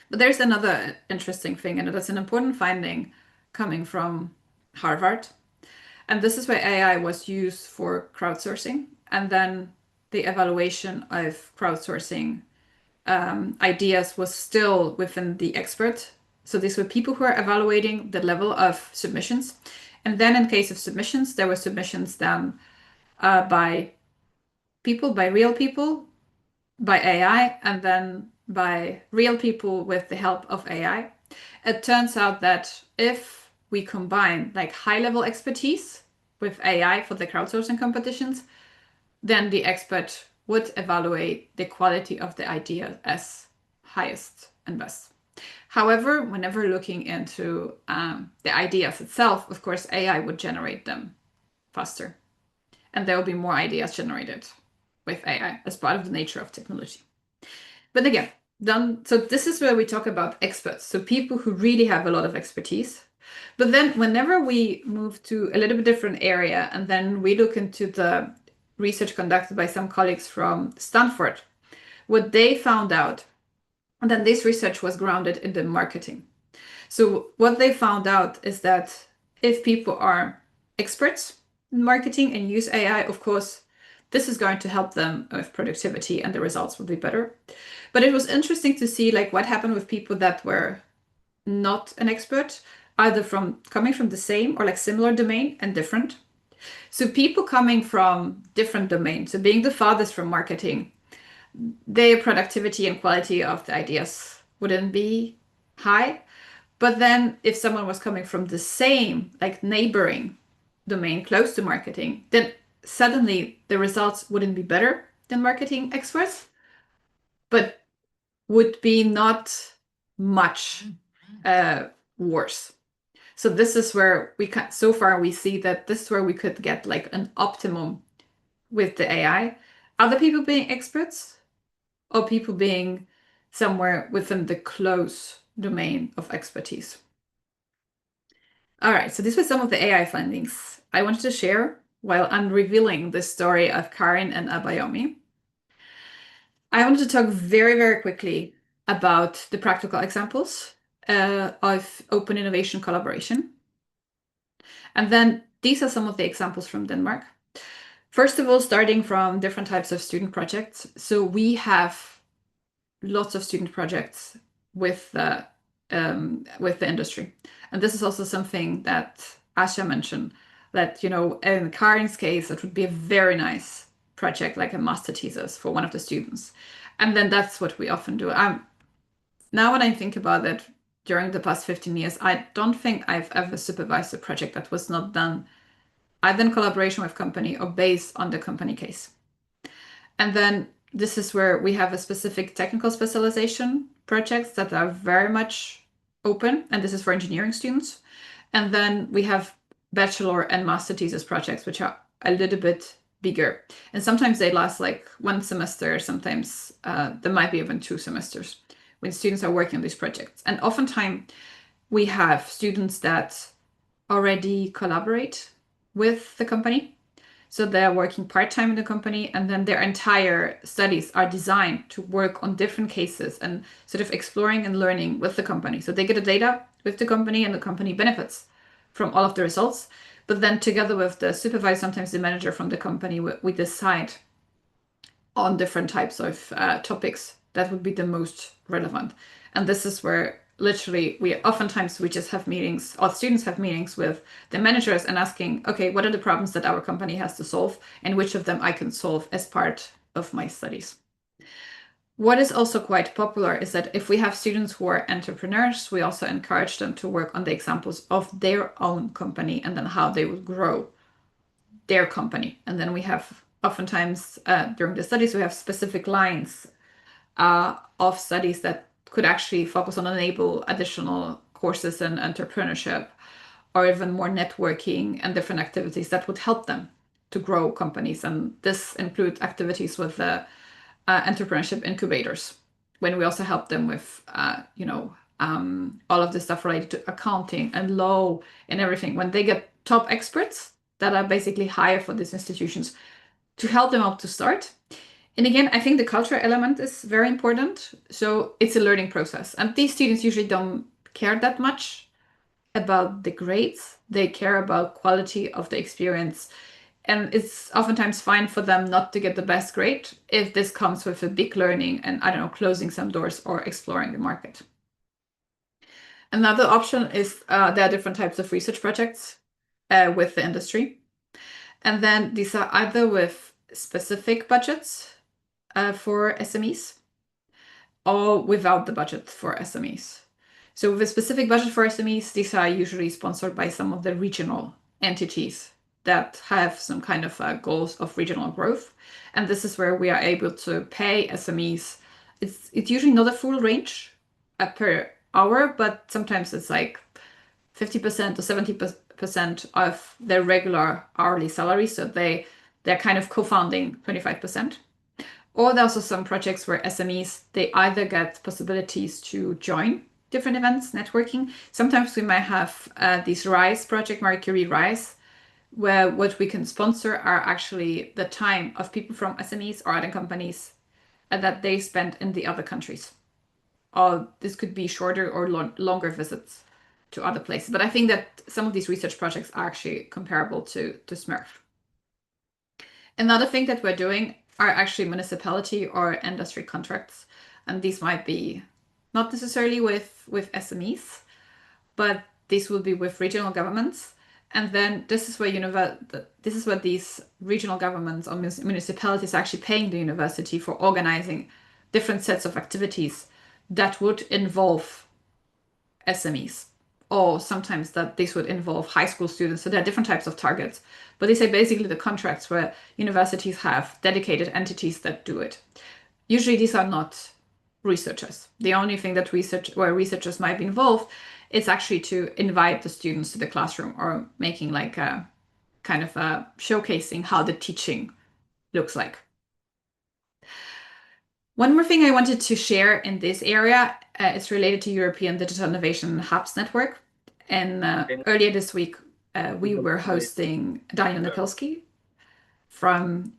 But there's another interesting thing, and that's an important finding coming from Harvard. And this is where AI was used for crowdsourcing, and then the evaluation of crowdsourcing ideas was still within the expert. So these were people who are evaluating the level of submissions. And then in case of submissions, there were submissions done by people, by real people, by AI, and then by real people with the help of AI. It turns out that if we combine like high-level expertise with AI for the crowdsourcing competitions, then the expert would evaluate the quality of the idea as highest and best. However, whenever looking into the ideas itself, of course, AI would generate them faster. And there will be more ideas generated with AI as part of the nature of technology. But again, so this is where we talk about experts. So people who really have a lot of expertise. But then whenever we move to a little bit different area, and then we look into the research conducted by some colleagues from Stanford, what they found out, and then this research was grounded in the marketing. So what they found out is that if people are experts in marketing and use AI, of course, this is going to help them with productivity and the results will be better. But it was interesting to see like what happened with people that were not an expert, either coming from the same or like similar domain and different. So people coming from different domains, so being the farthest from marketing, their productivity and quality of the ideas wouldn't be high. But then if someone was coming from the same, like neighboring domain close to marketing, then suddenly the results wouldn't be better than marketing experts, but would be not much worse. So this is where so far we see that this is where we could get like an optimum with the AI. Other people being experts or people being somewhere within the close domain of expertise. All right, so these were some of the AI findings I wanted to share while I'm revealing the story of Karin and Abayomi. I wanted to talk very, very quickly about the practical examples of open innovation collaboration. And then these are some of the examples from Denmark. First of all, starting from different types of student projects. So we have lots of student projects with the industry. And this is also something that Asha mentioned, that, you know, in Karin's case, it would be a very nice project, like a master thesis for one of the students. And then that's what we often do. Now when I think about it, during the past 15 years, I don't think I've ever supervised a project that was not done either in collaboration with company or based on the company case. And then this is where we have a specific technical specialization projects that are very much open, and this is for engineering students. And then we have bachelor and master thesis projects, which are a little bit bigger. And sometimes they last like 1 semester, sometimes there might be even 2 semesters when students are working on these projects. And oftentimes we have students that already collaborate with the company. So they're working part-time in the company, and then their entire studies are designed to work on different cases and sort of exploring and learning with the company. So they get the data with the company, and the company benefits from all of the results. But then together with the supervisor, sometimes the manager from the company, we decide on different types of topics that would be the most relevant. And this is where literally we just have meetings, or students have meetings with the managers and asking, okay, what are the problems that our company has to solve, and which of them I can solve as part of my studies. What is also quite popular is that if we have students who are entrepreneurs, we also encourage them to work on the examples of their own company and then how they would grow their company. And then we have oftentimes during the studies, we have specific lines of studies that could actually focus on enable additional courses in entrepreneurship, or even more networking and different activities that would help them to grow companies. And this includes activities with the entrepreneurship incubators, when we also help them with, all of the stuff related to accounting and law and everything. When they get top experts that are basically hired for these institutions to help them out to start. And again, I think the culture element is very important. So it's a learning process. And these students usually don't care that much about the grades. They care about quality of the experience. And it's oftentimes fine for them not to get the best grade if this comes with a big learning and, I don't know, closing some doors or exploring the market. Another option is there are different types of research projects with the industry. And then these are either with specific budgets for SMEs, or without the budget for SMEs. So with a specific budget for SMEs, these are usually sponsored by some of the regional entities that have some kind of goals of regional growth. And this is where we are able to pay SMEs. It's usually not a full range per hour, but sometimes it's like 50% or 70% of their regular hourly salary. So they're kind of co-founding 25%. Or there's also some projects where SMEs, they either get possibilities to join different events, networking. Sometimes we might have these RISE project, Marie Curie RISE, where what we can sponsor are actually the time of people from SMEs or other companies that they spend in the other countries. Or this could be shorter or longer visits to other places. But I think that some of these research projects are actually comparable to SMERF. Another thing that we're doing are actually municipality or industry contracts. And these might be not necessarily with SMEs, but these will be with regional governments. And then this is where these regional governments or municipalities are actually paying the university for organizing different sets of activities that would involve SMEs. Or sometimes that this would involve high school students. So there are different types of targets. But these are basically the contracts where universities have dedicated entities that do it. Usually these are not researchers. The only thing that where researchers might be involved is actually to invite the students to the classroom, or making like a kind of showcasing how the teaching looks like. One more thing I wanted to share in this area is related to European Digital Innovation Hubs Network. And earlier this week, we were hosting Daniel Napilski from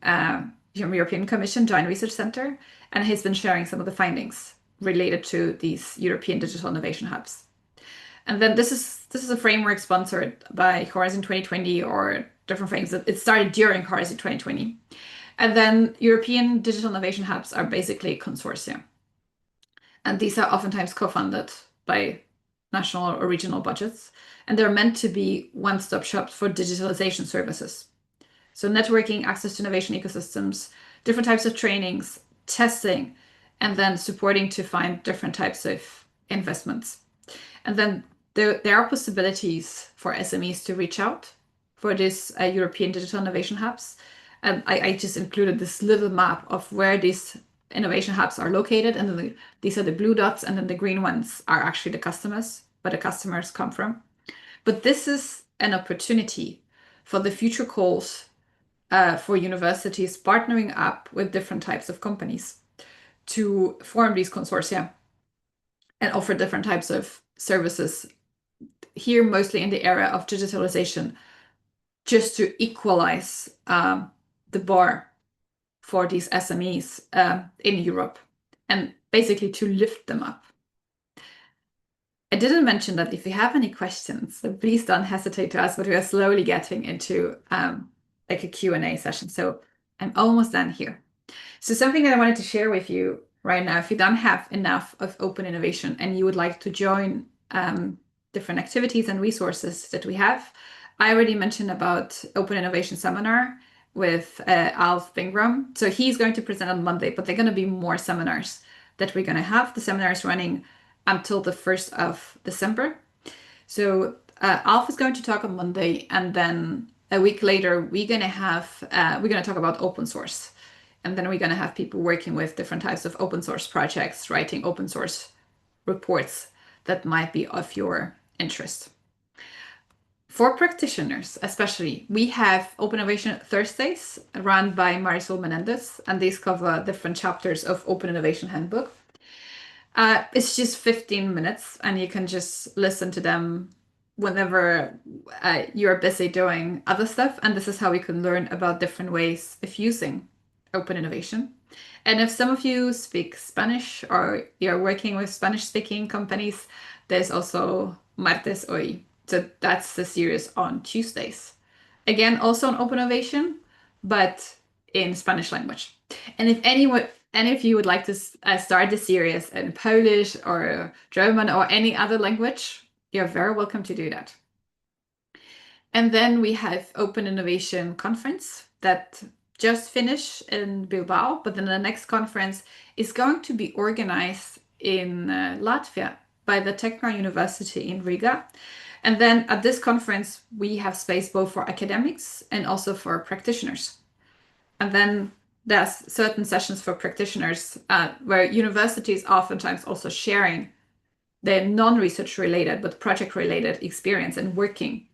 European Commission Joint Research Center, and he's been sharing some of the findings related to these European Digital Innovation Hubs. And then this is a framework sponsored by Horizon 2020 or different frames. It started during Horizon 2020. And then European Digital Innovation Hubs are basically consortia. And these are oftentimes co-funded by national or regional budgets, and they're meant to be one-stop shops for digitalization services. So networking, access to innovation ecosystems, different types of trainings, testing, and then supporting to find different types of investments. And then there are possibilities for SMEs to reach out for this European Digital Innovation Hubs. And I just included this little map of where these innovation hubs are located. And then these are the blue dots, and then the green ones are actually the customers, where the customers come from. But this is an opportunity for the future calls for universities partnering up with different types of companies to form these consortia and offer different types of services here, mostly in the area of digitalization, just to equalize the bar for these SMEs in Europe, and basically to lift them up. I didn't mention that if you have any questions, so please don't hesitate to ask, but we are slowly getting into like a Q&A session. So I'm almost done here. So something that I wanted to share with you right now, if you don't have enough of open innovation and you would like to join different activities and resources that we have, I already mentioned about Open Innovation Seminar with Alf Bingram. So he's going to present on Monday, but there are going to be more seminars that we're going to have. The seminar is running until the 1st of December. So Alf is going to talk on Monday, and then a week later we're going to talk about open source, and then we're going to have people working with different types of open source projects, writing open source reports that might be of your interest. For practitioners especially, we have Open Innovation Thursdays run by Marisol Menendez, and these cover different chapters of Open Innovation Handbook. It's just 15 minutes, and you can just listen to them whenever you're busy doing other stuff. And this is how we can learn about different ways of using open innovation. And if some of you speak Spanish or you're working with Spanish-speaking companies, there's also Martes Hoy. So that's the series on Tuesdays. Again, also on open innovation, but in Spanish language. And if any of you would like to start the series in Polish or German or any other language, you're very welcome to do that. And then we have Open Innovation Conference that just finished in Bilbao, but then the next conference is going to be organized in Latvia by the Techno University in Riga. And then at this conference, we have space both for academics and also for practitioners. And then there's certain sessions for practitioners where universities oftentimes also sharing their non-research related but project related experience and working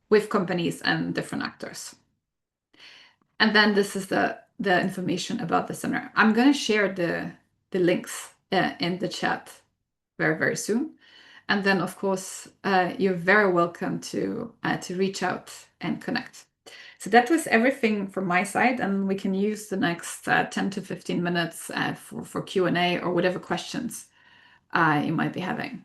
with companies and different actors. And then this is the information about the seminar. I'm going to share the links in the chat very, very soon. And then, of course, you're very welcome to reach out and connect. So that was everything from my side, and we can use the next 10 to 15 minutes for Q&A or whatever questions you might be having.